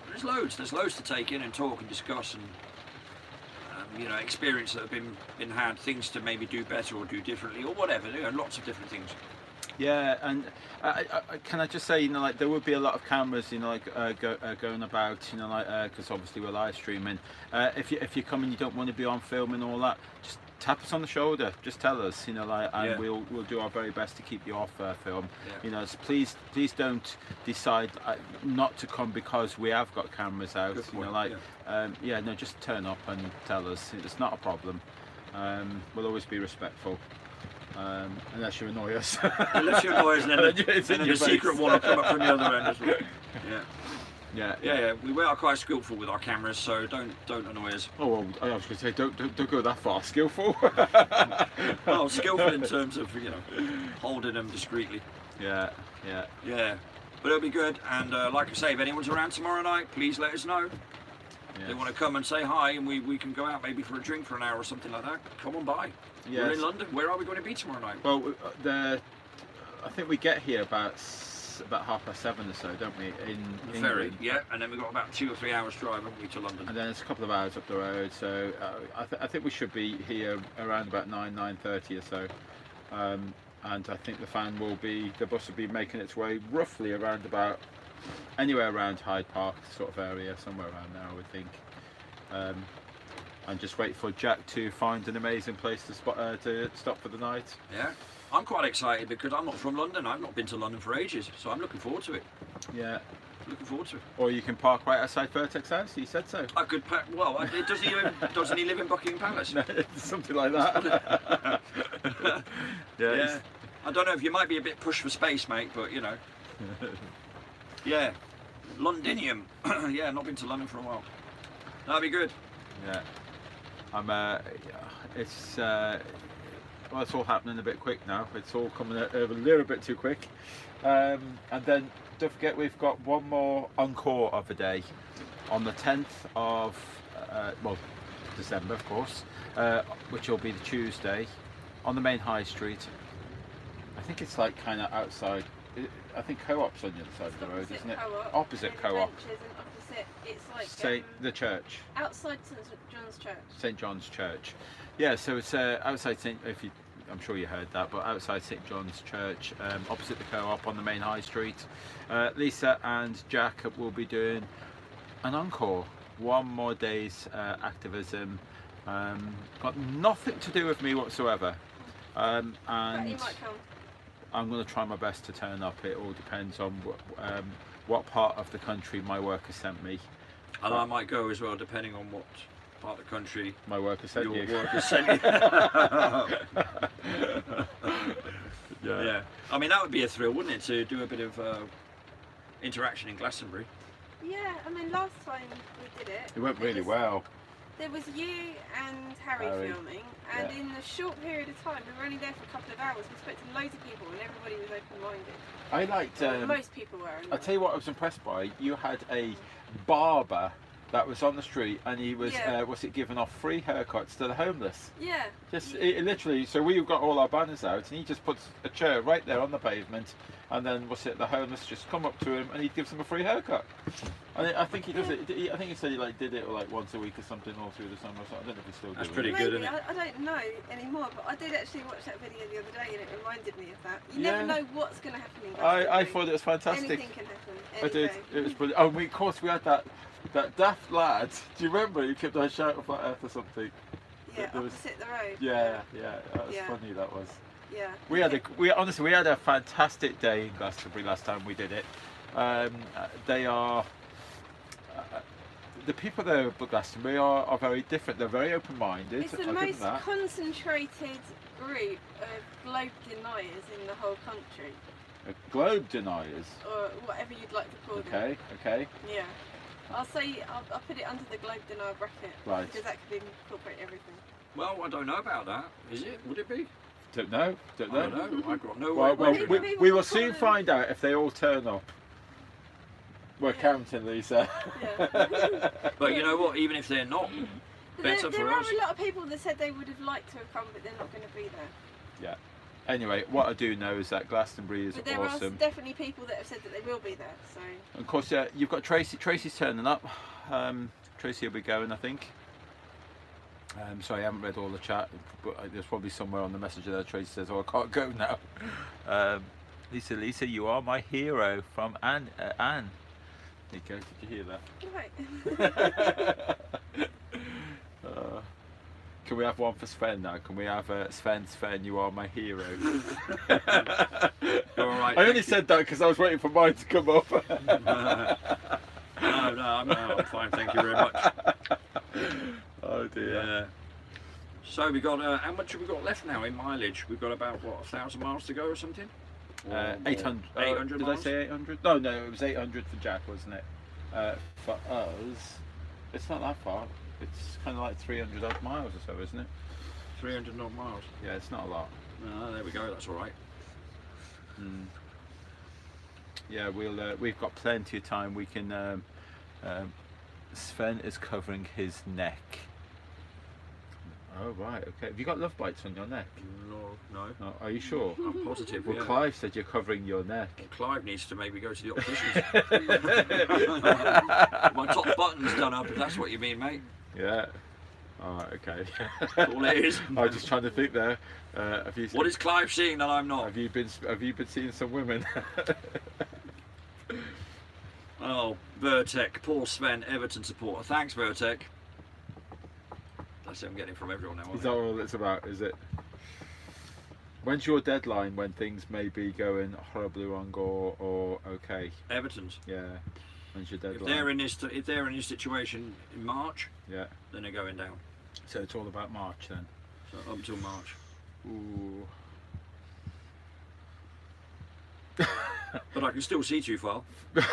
There's loads to take in and talk and discuss, and experience that have been had, things to maybe do better or do differently or whatever. Lots of different things. Yeah, and can I just say, like there would be a lot of cameras, going about, because obviously we're live streaming. If you come and you don't want to be on film and all that, just tap us on the shoulder, just tell us, and we'll do our very best to keep you off film. Yeah. So please don't decide not to come because we have got cameras out. Just turn up and tell us. It's not a problem. We'll always be respectful. Unless you annoy us. Unless you annoy us, and then the secret one will come up from the other end as well. Yeah. We are quite skillful with our cameras, so don't annoy us. Oh well, I was going to say don't go that far. Skillful. Well, skillful in terms of holding them discreetly. Yeah. But it'll be good, and like I say, if anyone's around tomorrow night, please let us know. Yes. They want to come and say hi, and we can go out maybe for a drink for an hour or something like that. Come on by. Yes. We're in London. Where are we going to be tomorrow night? Well, I think we get here about 7:30 or so, don't we? In ferry, yeah, and then we've got about 2 or 3 hours drive, haven't we, to London? And then it's a couple of hours up the road, so I think we should be here around about 9:30 or so. and I think the bus will be making its way roughly around about anywhere around Hyde Park sort of area, somewhere around there I would think. And just wait for Jack to find an amazing place to stop for the night. Yeah, I'm quite excited because I'm not from London. I've not been to London for ages, so I'm looking forward to it. Yeah. Looking forward to it. Or you can park right outside Vertex House. He said so. I could pack. Well, doesn't he live in Buckingham Palace? No, something like that. Yeah. I don't know if you might be a bit pushed for space, mate, but you know. Yeah. Londinium. Yeah, not been to London for a while. That'd be good. Yeah. It's all happening a bit quick now. It's all coming a little bit too quick. And then don't forget we've got one more encore of a day on the 10th of December, of course, which will be the Tuesday on the main high street. I think it's like kind of outside. I think Co-op's on the other side of the road, isn't it? Opposite Co-op. It's like the church. Outside St John's Church. St John's Church. Yeah, so it's outside I'm sure you heard that, but outside St John's Church, opposite the Co-op on the main high street. Lisa and Jack will be doing an encore. One more day's activism. Got nothing to do with me whatsoever. And But he might come. I'm going to try my best to turn up. It all depends on what part of the country my work has sent me. And I might go as well, depending on what part of the country my work has sent your you. work has sent you. Yeah. I mean, that would be a thrill, wouldn't it, to do a bit of interaction in Glastonbury? Yeah, I mean, last time we did it. It went really well. There was you and Harry filming, and in a short period of time, we were only there for a couple of hours. We spoke to loads of people, and everybody was open-minded. I liked. Most people were. Anyway. I'll tell you what I was impressed by. You had a barber that was on the street, and he was giving off free haircuts to the homeless. Yeah. It literally. So we've got all our banners out, and he just puts a chair right there on the pavement, and then the homeless just come up to him, and he gives them a free haircut. And I think he does it. I think he said he did it like once a week or something, all through the summer. So I don't know if he's still doing it. That's pretty good, isn't it? I don't know anymore, but I did actually watch that video the other day, and it reminded me of that. You never know what's going to happen in Glastonbury. I thought it was fantastic. Anything can happen. I did. It was brilliant. Oh, of course we had that daft lad. Do you remember? He kept on shouting flat earth or something. Yeah, opposite the road. Yeah. That was funny. That was. Yeah. We had a fantastic day in Glastonbury last time we did it. They are. The people there at Glastonbury are very different. They're very open-minded. It's the most concentrated group of globe deniers in the whole country. Globe deniers? Or whatever you'd like to call them. Okay. Yeah. I'll put it under the globe denier bracket. Right. Because that could incorporate everything. Well, I don't know about that. Is it? Would it be? Don't know. I don't know. I've got no Well, we will soon find out if they all turn up. We're counting, Lisa. Yeah. But you know what? Even if they're not, better there for are us. a lot of people that said they would have liked to have come, but they're not going to be there. Yeah. Anyway, what I do know is that Glastonbury is but there awesome. are definitely people that have said that they will be there. So. Of course, you've got Tracy. Tracy's turning up. Tracy will be going, I think. Sorry, I haven't read all the chat, but there's probably somewhere on the message there Tracy says, "Oh, I can't go now." Lisa, you are my hero from Anne. There you go. Did you hear that? Right. Can we have one for Sven now? Can we have Sven, you are my hero? All right. I only said that because I was waiting for mine to come up. No, I'm fine. Thank you very much. Oh dear. Yeah. So we got how much have we got left now in mileage? We've got about 1,000 miles to go or something. 800. 800 did miles? I say 800? No, it was 800 for Jack, wasn't it? For us, it's not that far. It's kind of like 300 odd miles or so, isn't it? 300 odd miles. Yeah, it's not a lot. No, there we go. That's all right. Yeah, we've got plenty of time. We can. Sven is covering his neck. Oh right, okay. Have you got love bites on your neck? No. Oh, are you sure? I'm positive. Well, yeah. Clive said you're covering your neck. Well, Clive needs to maybe go to the opticians. My top button's done up, if that's what you mean, mate. Yeah. Oh, okay. That's all it is. I was just trying to think there. What is Clive seeing that I'm not? Have you been seeing some women? Oh, Vertec, Paul Sven, Everton supporter. Thanks, Vertec. That's it, I'm getting it from everyone now. Is that all it's about? Is it? When's your deadline when things may be going horribly wrong or okay? Everton's. Yeah. When's your deadline? If they're in this situation in March, yeah, then they're going down. So it's all about March then. So up until March. Ooh. But I can still see too far.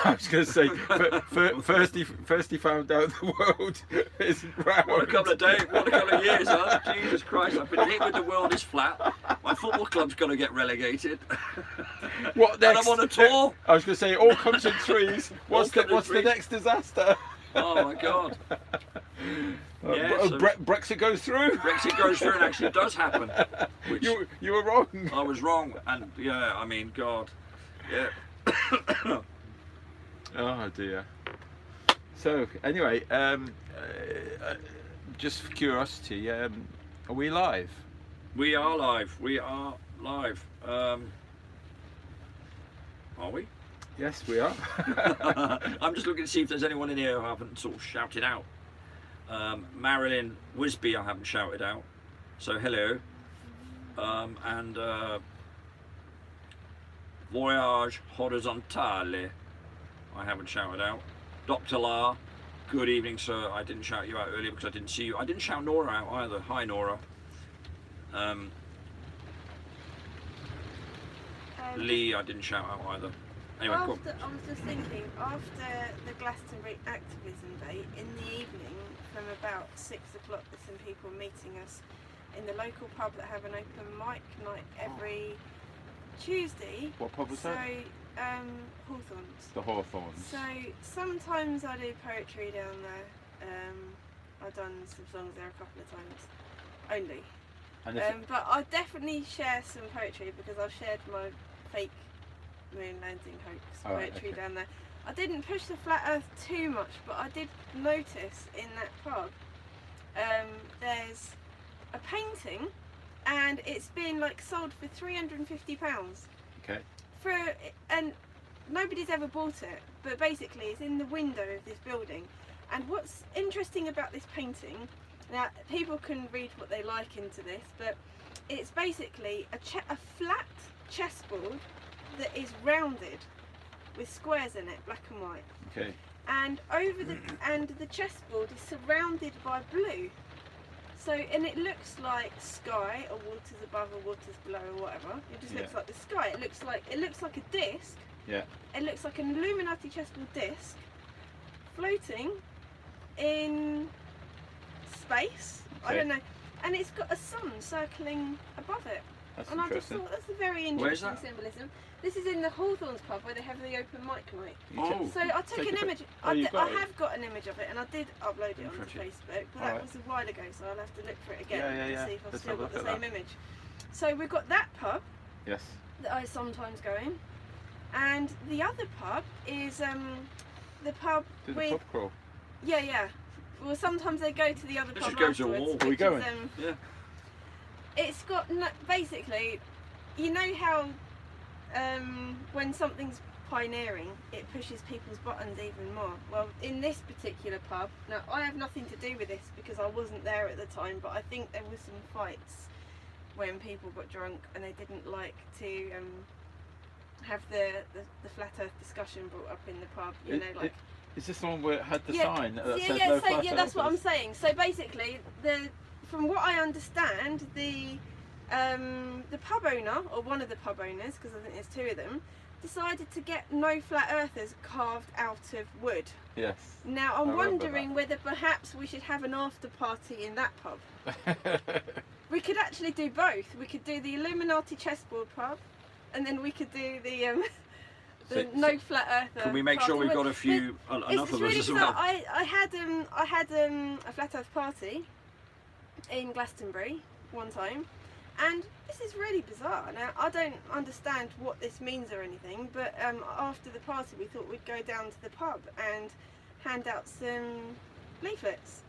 I was going to say, first he found out the world isn't round. What a couple of days, what a couple of years, huh? Jesus Christ, I've been hit with the world is flat. My football club's going to get relegated. What next? And I'm on a tour. I was going to say, it all comes in threes. What's the next disaster? Oh my God. Yeah, so Brexit goes through? Brexit goes through and actually does happen. Which You were wrong. I was wrong, and yeah, I mean, God. Yeah. Oh dear. So anyway, just for curiosity, are we live? We are live. We are live. Are we? Yes, we are. I'm just looking to see if there's anyone in here who I haven't sort of shouted out. Marilyn Wisby, I haven't shouted out. So hello. And Voyage Horizontale, I haven't shouted out. Dr. La, good evening, sir. I didn't shout you out earlier because I didn't see you. I didn't shout Nora out either. Hi, Nora. Lee, I didn't shout out either. Anyway, I was just thinking, after the Glastonbury Activism Day, in the evening, from about 6 o'clock, there's some people meeting us in the local pub that have an open mic night every Tuesday. What pub was that? So, Hawthorns. The Hawthorns. So, sometimes I do poetry down there. I've done some songs there a couple of times. Only. And but I'll definitely share some poetry because I've shared my fake moon landing hoax poetry down there. I didn't push the flat earth too much, but I did notice in that pub there's a painting and it's been like sold for £350. Okay. And nobody's ever bought it, but basically it's in the window of this building. And what's interesting about this painting, now people can read what they like into this, but it's basically a flat chessboard that is rounded with squares in it, black and white. Okay. And the chessboard is surrounded by blue. So, and it looks like sky, or waters above or waters below or whatever. It just looks like the sky. It looks like a disc. Yeah. It looks like an Illuminati chessboard disc floating in space. Okay. I don't know. And it's got a sun circling above it. That's And I just interesting. thought that's a very interesting symbolism. This is in the Hawthorns pub where they have the open mic night. Oh. So I took an image. I have got an image of it, and I did upload it onto Interesting. Facebook, but that was a while ago, so I'll have to look for it again and see if I've Let's still have a got the look at same image. So we've got that pub Yes. that I sometimes go in, and the other pub is the pub Do the with pub crawl. yeah. Well, sometimes they go to the other Let's pub just go to a afterwards. wall. Are we which going? is, Yeah. it's got basically, you know how when something's pioneering, it pushes people's buttons even more. Well, in this particular pub, now I have nothing to do with this because I wasn't there at the time, but I think there were some fights when people got drunk and they didn't like to have the flat earth discussion brought up in the pub, you know, like... Is this the one where it had the sign that said yeah, no so, flat yeah, that's what I'm earthers? saying. So basically, from what I understand, the pub owner, or one of the pub owners, because I think there's two of them, decided to get no flat earthers carved out of wood. Yes. Now I I'm remember wondering whether perhaps we should have an after party in that pub. We could actually do both. We could do the Illuminati chessboard pub, and then we could do the no flat earther. Can we make sure party. we've got a few, enough of us really as bizarre. well? I had a flat earth party in Glastonbury one time, and this is really bizarre. Now I don't understand what this means or anything, but after the party we thought we'd go down to the pub and hand out some leaflets,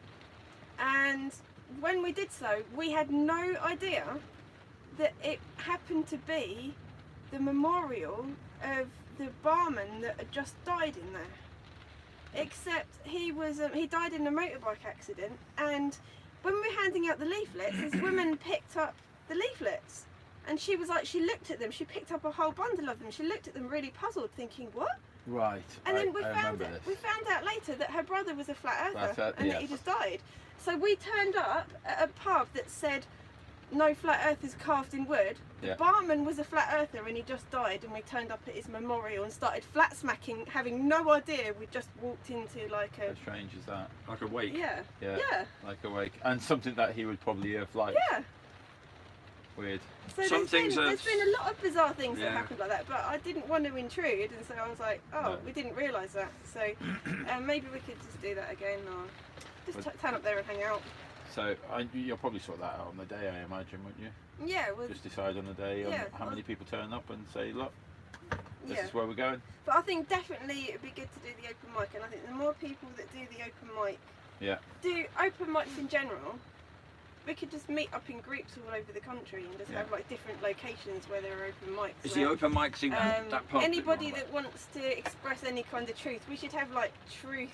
and when we did so, we had no idea that it happened to be the memorial of the barman that had just died in there. Except he died in a motorbike accident, and when we were handing out the leaflets, this woman picked up the leaflets, and she was like, she looked at them, she picked up a whole bundle of them, she looked at them really puzzled, thinking, what? Right. And then we found out later that her brother was a flat earther, and that he just died. So we turned up at a pub that said no flat earthers carved in wood. The barman was a flat earther and he just died, and we turned up at his memorial and started flat smacking, having no idea we just walked into like a... How strange is that? Like a wake. Yeah. Like a wake. And something that he would probably have liked. Yeah. Weird. So there's been a lot of bizarre things that happened like that, but I didn't want to intrude, and so I was like, we didn't realise that. So maybe we could just do that again, or just turn up there and hang out. So you'll probably sort that out on the day, I imagine, wouldn't you? Yeah. We'll just decide on the day on how many people turn up and say, look, this is where we're going. But I think definitely it'd be good to do the open mic, and I think the more people that do the open mic, do open mics in general, we could just meet up in groups all over the country and just have like different locations where there are open mics. Is the open mic thing that pub? Anybody that wants to express any kind of truth, we should have like truth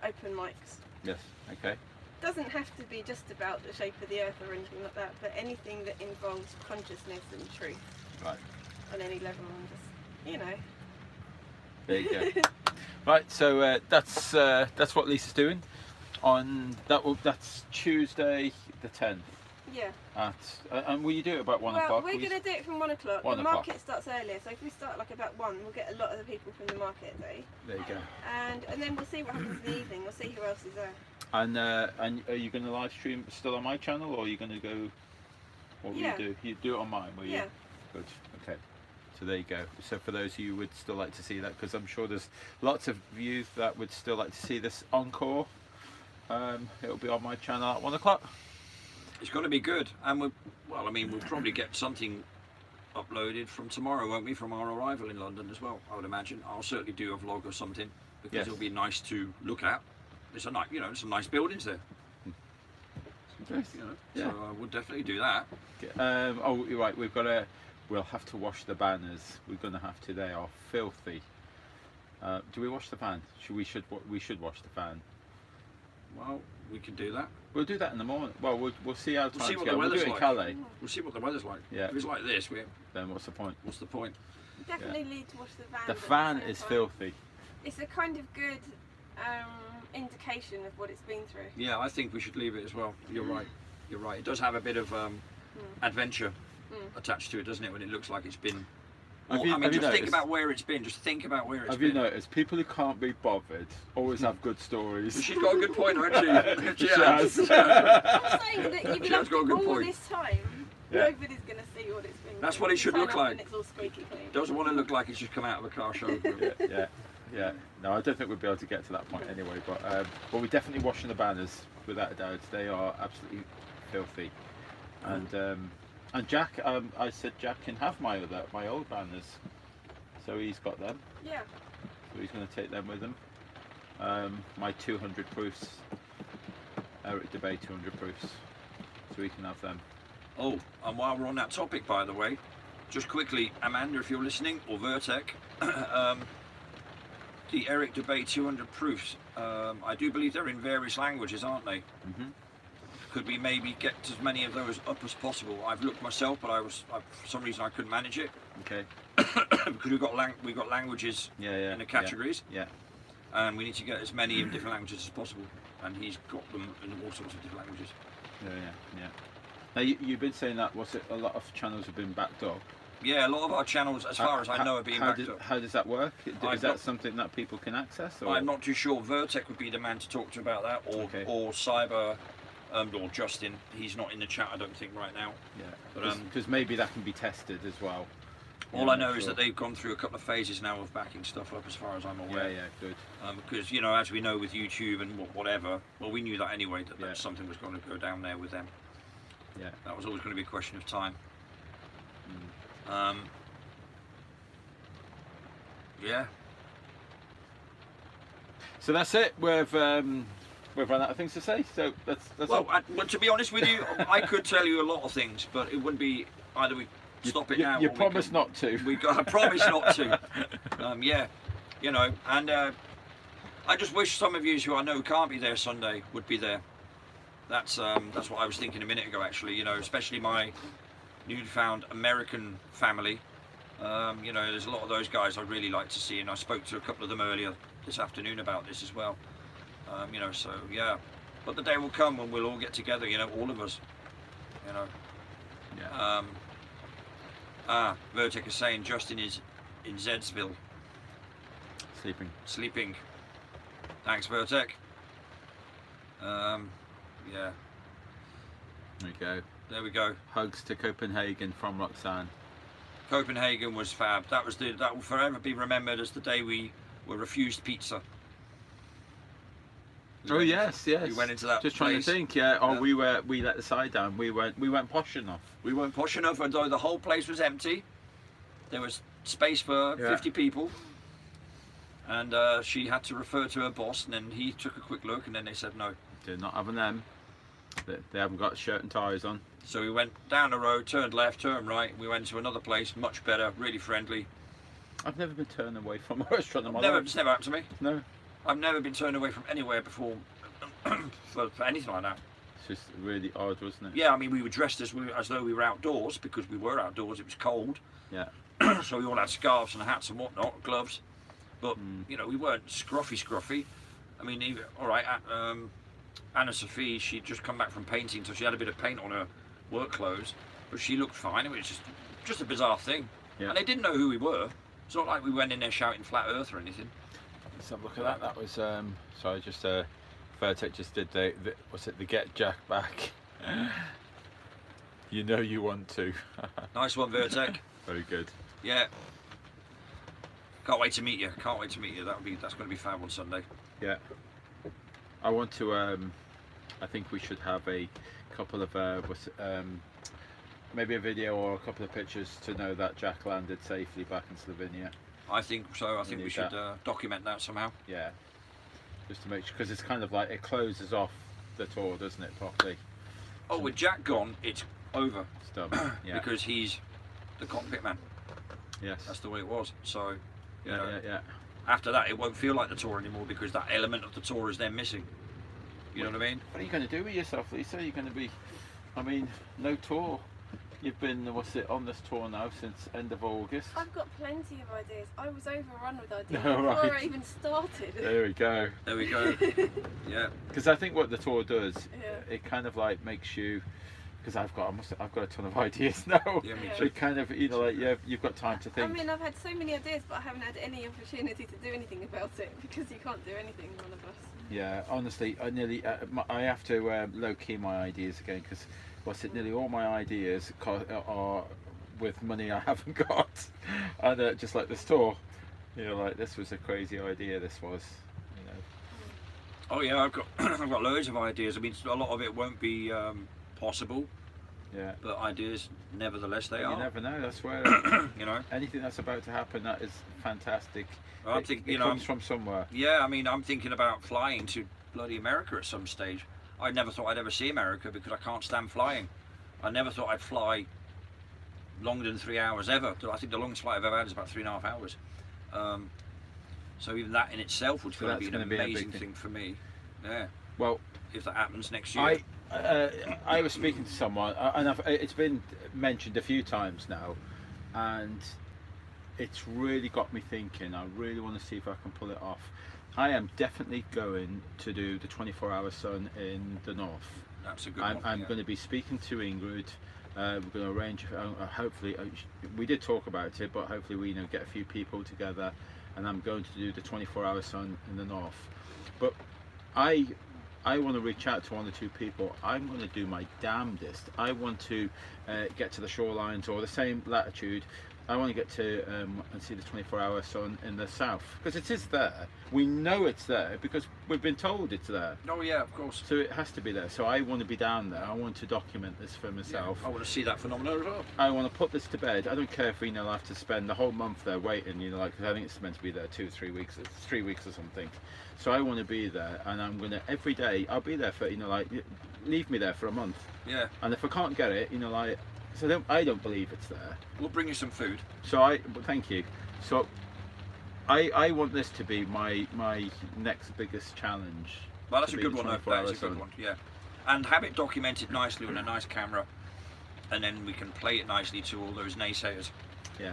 open mics. Yes, okay. Doesn't have to be just about the shape of the earth or anything like that, but anything that involves consciousness and truth. Right. On any level, and just, you know. There you go. Right, so that's what Lisa's doing. That's Tuesday the 10th. Yeah. And will you do it about 1 o'clock? We're going to do it from 1 o'clock. The market starts earlier, so if we start like about 1, we'll get a lot of the people from the market day. There you go. And then we'll see what happens in the evening. We'll see who else is there. And are you going to live stream still on my channel, or are you going to go? What will you do? You do it on mine, will you? Yeah. Good. Okay. So there you go. So for those of you who would still like to see that, because I'm sure there's lots of you that would still like to see this encore. It'll be on my channel at 1 o'clock. It's going to be good, and we'll probably get something uploaded from tomorrow, won't we? From our arrival in London as well, I would imagine. I'll certainly do a vlog or something, because it'll be nice to look at. It's some nice buildings there. Nice. So I would definitely do that. Oh, you're right. We'll have to wash the banners. We're going to have to. They are filthy. Do we wash the fan? We should wash the fan. Well, we could do that. We'll do that in the morning. Well, we'll see how times go. We'll do it in Calais. We'll see what the weather's like. Yeah. If it's like this, then what's the point? What's the point? Definitely need to wash the van. The fan is filthy. It's a kind of good indication of what it's been through. Yeah, I think we should leave it as well. You're right. You're right. It does have a bit of adventure attached to it, doesn't it? When it looks like it's been. Think about where it's been. Just think about where it's been. Have you noticed people who can't be bothered always have good stories? She's got a good point, hasn't she? She has. I'm saying that you've left got a good all point. this time. Nobody's going to see what it's been. That's what it should look like. And it's all squeaky clean. Doesn't want to look like it's just come out of a car showroom. Yeah. No, I don't think we'll be able to get to that point anyway. But we're definitely washing the banners without a doubt. They are absolutely filthy. And Jack, I said Jack can have my old banners, so he's got them. Yeah. So he's going to take them with him. My 200 proofs, Eric Debay 200 proofs, so he can have them. Oh, and while we're on that topic, by the way, just quickly, Amanda, if you're listening, or Vertec, the Eric Debay 200 proofs, I do believe they're in various languages, aren't they? Mm-hmm. Could we maybe get as many of those up as possible? I've looked myself, but for some reason I couldn't manage it. Okay. Because we've got languages in the categories. Yeah. And we need to get as many in different languages as possible. And he's got them in all sorts of different languages. Yeah. Now you've been saying that a lot of channels have been backed up. Yeah, a lot of our channels, as far as I know, are being backed up. How does that work? Is that something that people can access? Or? I'm not too sure. Vertec would be the man to talk to about that, or Cyber. Or Justin, he's not in the chat, I don't think, right now. Yeah, because maybe that can be tested as well. All I know is that they've gone through a couple of phases now of backing stuff up, as far as I'm aware. Yeah, good. Because as we know with YouTube and whatever, well, we knew that anyway, that something was going to go down there with them. Yeah. That was always going to be a question of time. Yeah. So that's it. we've run out of things to say. So that's Well, all. well, to be honest with you, I could tell you a lot of things, but it wouldn't be either we stop it now. You or we promise can- not to. I promise not to. Yeah, you know, and I just wish some of you who I know can't be there Sunday would be there. That's what I was thinking a minute ago, actually. You know, especially my newfound American family. You know, there's a lot of those guys I'd really like to see, and I spoke to a couple of them earlier this afternoon about this as well. You know, so yeah, but the day will come when we'll all get together. You know, all of us. You know. Yeah. Vertek is saying Justin is in Zedsville Sleeping. Thanks, Vertek. Yeah, There we go. there we go. Hugs to Copenhagen from Roxanne. Copenhagen was fab. That will forever be remembered as the day we were refused pizza. Oh yes. We went into that Just place. trying to think. Yeah. Oh, Yeah. we let the side down. We weren't posh enough. We weren't posh enough, and though the whole place was empty, there was space for 50 people. And she had to refer to her boss, and then he took a quick look, and then they said no. They're not having them. They haven't got shirt and ties on. So we went down the road, turned left, turned right. We went to another place, much better, really friendly. I've never been turned away from a restaurant in my Never, life. it's never happened to me. No. I've never been turned away from anywhere before for anything like that. It's just really odd, wasn't it? Yeah, I mean, we were dressed as though we were outdoors, because we were outdoors. It was cold. Yeah. So we all had scarves and hats and whatnot, gloves. But you know, we weren't scruffy. I mean, even, all right. Anna Sophie, she'd just come back from painting, so she had a bit of paint on her work clothes, but she looked fine. It was just a bizarre thing. Yeah. And they didn't know who we were. It's not like we went in there shouting flat earth or anything. Let's have a look at that. That was sorry, just Vertek just did the what's it, the get Jack back. You know you want to. Nice one, Vertek. Very good. Yeah. Can't wait to meet you. Can't wait to meet you. That's going to be fab on Sunday. Yeah. I want to I think we should have a couple of maybe a video or a couple of pictures to know that Jack landed safely back in Slovenia. I think so. I think we need should that. document that somehow. Yeah. Just to make sure, because it's kind of like it closes off the tour, doesn't it, properly? Oh, with Jack gone, it's over. It's done. Yeah. Because he's the cockpit man. Yes. That's the way it was. So, you Yeah, know, yeah. after that, it won't feel like the tour anymore, because that element of the tour is then missing. You know what I mean? What are you going to do with yourself, Lisa? You're going to be, I mean, no tour. You've been, on this tour now since end of August. I've got plenty of ideas. I was overrun with ideas Oh, before right. I even started. There we go. There we go. Yeah. Because I think what the tour does, Yeah. it kind of like makes you, because I've got a ton of ideas now. Yeah, me Yeah. too. It kind of, like you've got time to I think. mean, I've had so many ideas, but I haven't had any opportunity to do anything about it, because you can't do anything, none of us. Yeah, honestly, I have to low key my ideas again, because nearly all my ideas are with money I haven't got, and just like this tour, like this was a crazy idea. This was, Oh yeah, I've got I've got loads of ideas. I mean, a lot of it won't be possible, yeah. but ideas, nevertheless, they You are. never know. That's where You know. anything that's about to happen, that is fantastic. I It think, comes from somewhere. Yeah, I mean, I'm thinking about flying to bloody America at some stage. I never thought I'd ever see America, because I can't stand flying. I never thought I'd fly longer than 3 hours ever. I think the longest flight I've ever had is about 3.5 hours. So even that in itself would So be an that's gonna be a big amazing thing. thing for me. Yeah, Well, if that happens next year. I was speaking to someone, and it's been mentioned a few times now, and it's really got me thinking. I really want to see if I can pull it off. I am definitely going to do the 24-hour sun in the north. That's a good I'm one. Yeah. going to be speaking to Ingrid. We're going to arrange. Hopefully, we did talk about it, but hopefully we get a few people together, and I'm going to do the 24-hour sun in the north. But I want to reach out to 1 or 2 people. I'm going to do my damnedest. I want to get to the shorelines or the same latitude. I want to get to and see the 24-hour sun in the south, because it is there. We know it's there because we've been told it's there. Oh yeah, of course. So it has to be there. So I want to be down there. I want to document this for myself. I want to see that phenomenon as well. I want to put this to bed. I don't care if I'll have to spend the whole month there waiting. Like, 'cause I think it's meant to be there 2 or 3 weeks, 3 weeks or something. So I want to be there, and I'm gonna every day. I'll be there for like leave me there for a month. Yeah. And if I can't get it, like. So I don't believe it's there. We'll bring you some food. So thank you. So I want this to be my next biggest challenge. Well, that's a good one. That is a good one. Yeah, and have it documented nicely with a nice camera, and then we can play it nicely to all those naysayers. Yeah,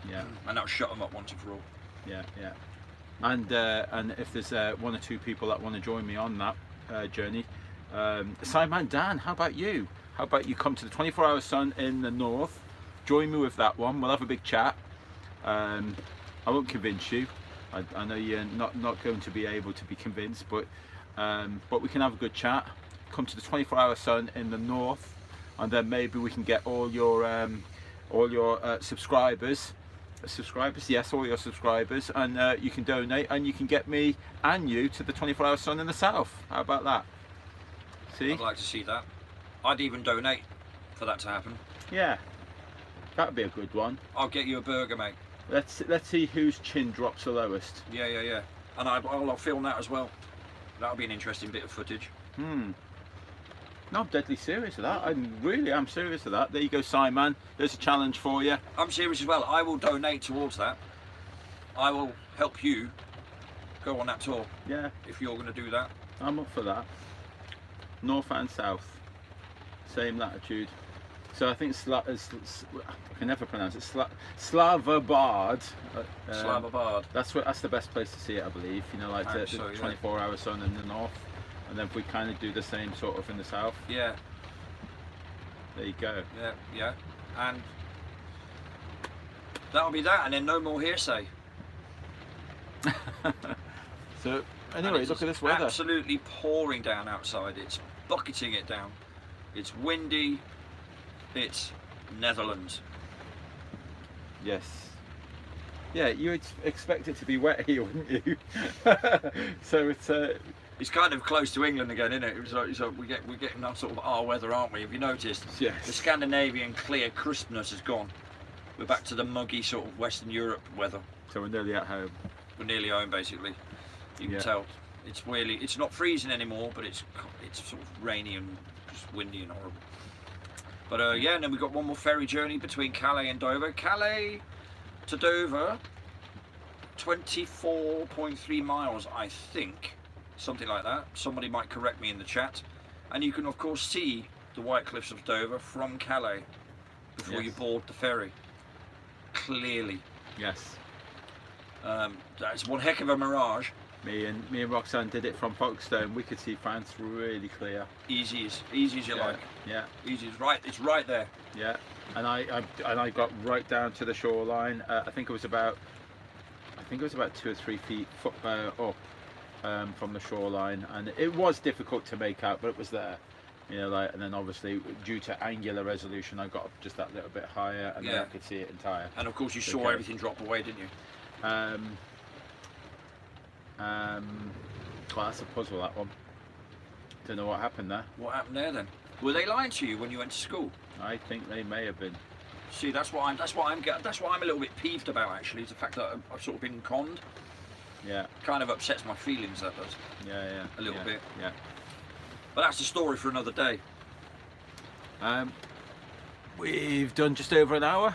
yeah. And that'll shut them up once and for all. Yeah, yeah. And if there's 1 or 2 people that want to join me on that journey, Simon, Dan, how about you? How about you come to the 24-hour sun in the north? Join me with that one. We'll have a big chat. I won't convince you. I know you're not going to be able to be convinced, but we can have a good chat. Come to the 24-hour sun in the north, and then maybe we can get all your subscribers. Yes, all your subscribers, and you can donate, and you can get me and you to the 24-hour sun in the south. How about that? See? I'd like to see that. I'd even donate for that to happen. Yeah, that'd be a good one. I'll get you a burger, mate. Let's see whose chin drops the lowest. Yeah. And I'll film that as well. That'll be an interesting bit of footage. No, I'm deadly serious with that. I'm serious with that. There you go, Simon. There's a challenge for you. I'm serious as well. I will donate towards that. I will help you go on that tour. Yeah, If you're going to do that. I'm up for that. North and south, same latitude. So I think I can never pronounce it. Slavabard. Slavabard. That's the best place to see it, I believe. Like the 24-hour sun in the north, and then if we kind of do the same sort of in the south. Yeah. There you go. Yeah. And that'll be that, and then no more hearsay. So anyway, look at this weather. Absolutely pouring down outside. It's bucketing it down. It's windy. It's Netherlands. Yes. Yeah, you would expect it to be wet here, wouldn't you? So it's kind of close to England again, isn't it? So we're getting that sort of our weather, aren't we? Have you noticed? Yes. The Scandinavian clear crispness is gone. We're back to the muggy sort of Western Europe weather. So we're nearly at home. We're nearly home, basically. You can tell. It's really, it's not freezing anymore, but it's sort of rainy and just windy and horrible. But yeah, and then we've got one more ferry journey between Calais and Dover. Calais to Dover, 24.3 miles, I think. Something like that. Somebody might correct me in the chat. And you can, of course, see the White Cliffs of Dover from Calais before you board the ferry. Clearly. Yes. That's one heck of a mirage. Me and Roxanne did it from Folkestone. We could see France really clear. Easy as you like. Yeah. Easy as right. It's right there. Yeah. And I got right down to the shoreline. I think it was about 2 or 3 feet up from the shoreline, and it was difficult to make out, but it was there. And then obviously due to angular resolution, I got up just that little bit higher, and then I could see it entire. And of course, you saw everything drop away, didn't you? Well, that's a puzzle, that one. Don't know what happened there. What happened there then? Were they lying to you when you went to school? I think they may have been. See, that's what I'm a little bit peeved about, actually, is the fact that I've sort of been conned. Yeah. Kind of upsets my feelings, that does. Yeah. A little bit. Yeah. But that's the story for another day. We've done just over an hour.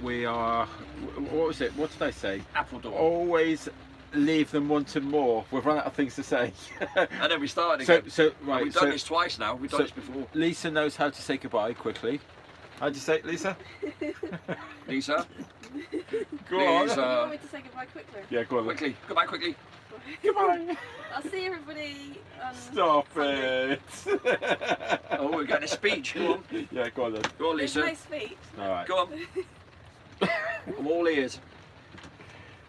We are. What was it? What did I say? Appledore. Always leave them wanting more. We've run out of things to say. And then we started again. So right. We've done this twice now. We've done this before. Lisa knows how to say goodbye quickly. How'd you say it, Lisa? Lisa. Go on. You want me to say goodbye quickly? Yeah, go on. Quickly. Goodbye quickly. Goodbye. I'll see everybody on Stop Sunday. it. Oh, we're getting a speech. Go on. Yeah, go on then. Go on, There's Lisa. no speech. All right. Go on. I'm all ears.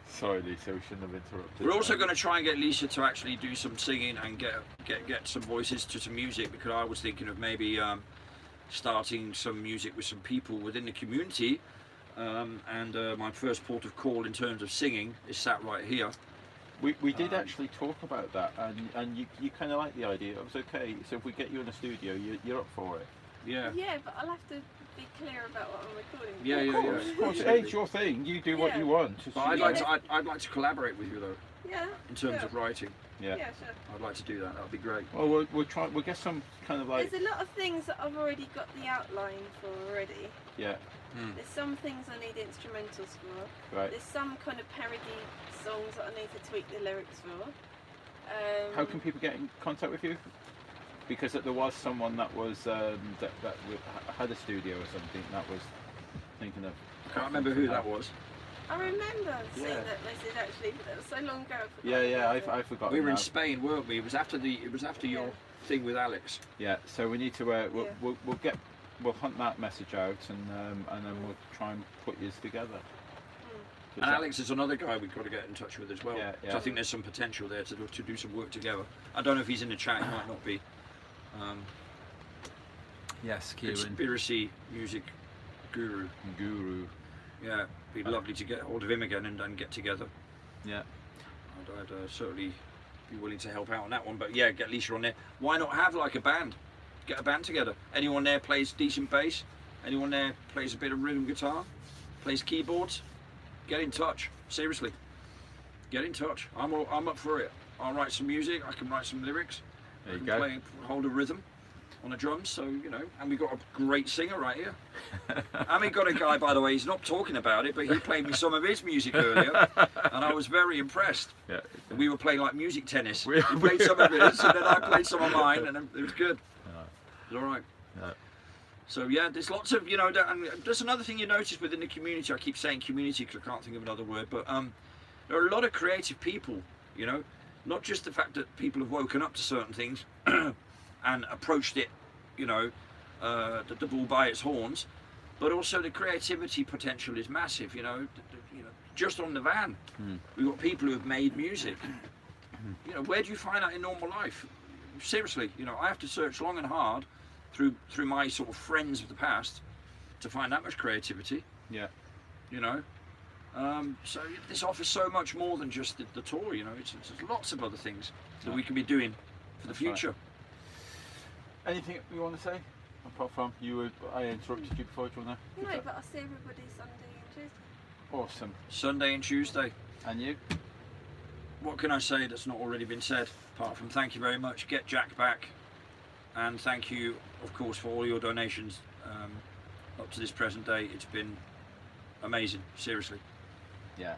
Sorry, Lisa. We shouldn't have interrupted. We're also going to try and get Lisa to actually do some singing and get some voices to some music, because I was thinking of maybe starting some music with some people within the community and my first port of call in terms of singing is sat right here. We did actually talk about that, and you kind of like the idea. It was okay. So if we get you in a studio, you're up for it. Yeah. Yeah, but I'll have to be clear about what I'm recording. Yeah, Of yeah, course, yeah. of course. It's your thing. You do what Yeah. you want. But I'd Yeah, like to. I'd like to collaborate with you though, Yeah. in terms sure. of writing. Yeah. Yeah, sure. I'd like to do that. That would be great. Well, we'll try. We'll get some kind of like. There's a lot of things that I've already got the outline for already. Yeah. There's some things I need instrumentals for. Right. There's some kind of parody songs that I need to tweak the lyrics for. How can people get in contact with you? Because there was someone that was had a studio or something that was thinking of. I can't remember who that was. I remember seeing Yeah. that message actually, but that was so long ago. I forgot Yeah, about it. I forgot. We were in now. Spain, weren't we? It was after your Yeah. thing with Alex. Yeah, so we need to we'll hunt that message out and then we'll try and put yours together. And Alex is another guy we've got to get in touch with as well. Yeah, yeah. So I think there's some potential there to do some work together. I don't know if he's in the chat. He might not be. Yes, Kieran. Conspiracy music guru. Guru. Yeah, it'd be lovely to get hold of him again and get together. Yeah. I'd certainly be willing to help out on that one. But yeah, get Lisa on there. Why not have like a band? Get a band together. Anyone there plays decent bass? Anyone there plays a bit of rhythm guitar? Plays keyboards? Get in touch. Seriously. Get in touch. I'm up for it. I'll write some music. I can write some lyrics. There I you can go. hold a rhythm on the drums. So and we've got a great singer right here. And we got a guy, by the way. He's not talking about it, but he played me some of his music earlier, and I was very impressed. Yeah. We were playing like music tennis. We- He played some of his, and then I played some of mine, and it was good. It was all right. Yeah. So yeah, there's lots of and there's another thing you notice within the community. I keep saying community because I can't think of another word, but there are a lot of creative people. Not just the fact that people have woken up to certain things and approached it, the bull by its horns, but also the creativity potential is massive. Just on the van, we've got people who have made music. Where do you find that in normal life? Seriously, I have to search long and hard through my sort of friends of the past to find that much creativity. Yeah. So this offers so much more than just the tour. It's lots of other things that we can be doing for the That's right. future. Anything you want to say? Apart from I interrupted you before. Do you want to? No, but I'll see everybody Sunday and Tuesday. Awesome. Sunday and Tuesday. And you? What can I say that's not already been said? Apart from thank you very much. Get Jack back, and thank you, of course, for all your donations up to this present day. It's been amazing. Seriously. Yeah,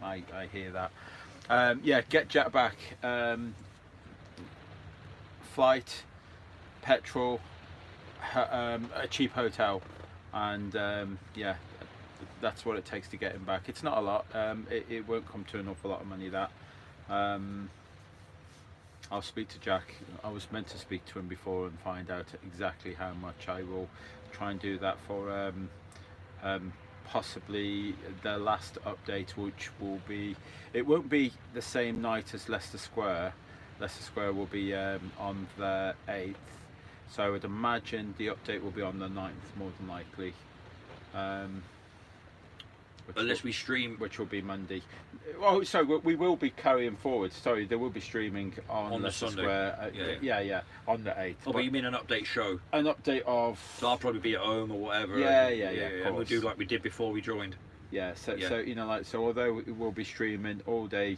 I hear that. Yeah, get Jack back. Flight, petrol, a cheap hotel, and yeah, that's what it takes to get him back. It's not a lot. It won't come to an awful lot of money. That. I'll speak to Jack. I was meant to speak to him before and find out exactly how much. I will try and do that for possibly the last update, which will be, it won't be the same night as Leicester Square. Leicester Square will be on the 8th, so I would imagine the update will be on the 9th more than likely, Unless we stream, which will be Monday. Oh, so we will be carrying forward. Sorry, there will be streaming on the Leicester Sunday. Square. Yeah. On the 8th. but you mean an update show? An update of. So I'll probably be at home or whatever. Yeah, and, yeah, of and we'll do course. like we did before we joined. Yeah, so Yeah. so although we will be streaming all day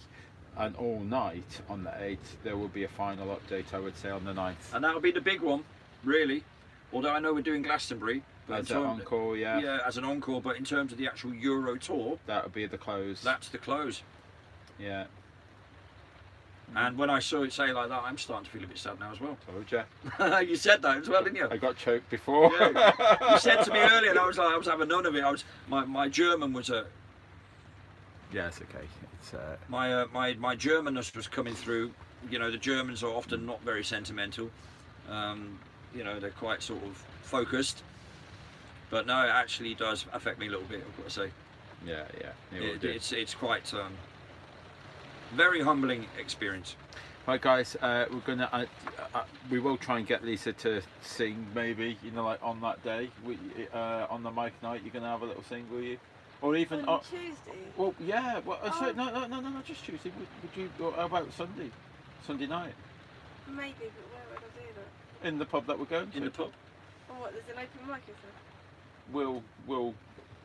and all night on the 8th, there will be a final update, I would say, on the 9th. And that'll be the big one, really. Although I know we're doing Glastonbury. But As an encore, yeah, as an encore. But in terms of the actual Euro tour, that would be the close. that's the close. Yeah, And when I saw it say like that, I'm starting to feel a bit sad now as well. told you. You said that as well, didn't you? I got choked before. Yeah. You said to me earlier, and I was having none of it. My German was Yeah, it's okay. It's my Germanness was coming through. The Germans are often not very sentimental. They're quite sort of focused. But no, it actually does affect me a little bit, I've got to say. yeah. It will do. It's quite very humbling experience. Right, guys, we're gonna. We will try and get Lisa to sing, maybe. Like on that day, on the mic night. You're gonna have a little sing, will you? or even On Tuesday. well, yeah. Well, Oh. no, not just Tuesday. Would you? Or how about Sunday night, Maybe, but where would I do that? in the pub that we're going to? In the pub. Or what? There's an open mic, is there? We'll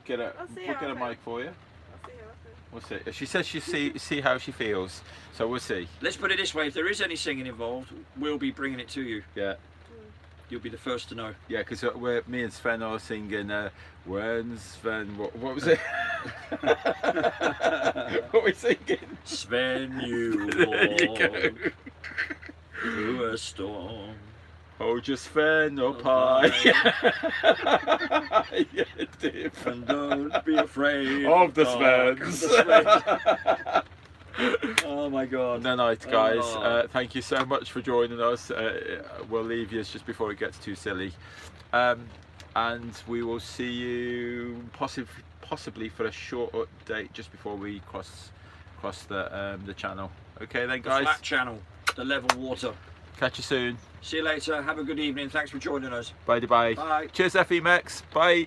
get a I'll see we'll how get I a feel. mic for you. I'll see how I feel. We'll see. She says she see how she feels. So we'll see. Let's put it this way: if there is any singing involved, we'll be bringing it to you. Yeah. You'll be the first to know. Yeah, because me and Sven are singing. When Sven, what was it? What were we singing? Sven, you There you go. walk through a storm. Hold your Sven up Up high. Yeah, dear. And don't be afraid Of the dark. Svens. Oh my god. No night, guys. Oh. Thank you so much for joining us. We'll leave you just before it gets too silly, and we will see you possibly for a short update just before we cross the channel. Okay then, The guys. flat channel, the level water. Catch you soon. See you later. Have a good evening. Thanks for joining us. Bye bye. Bye. Cheers, FE Mex. Bye.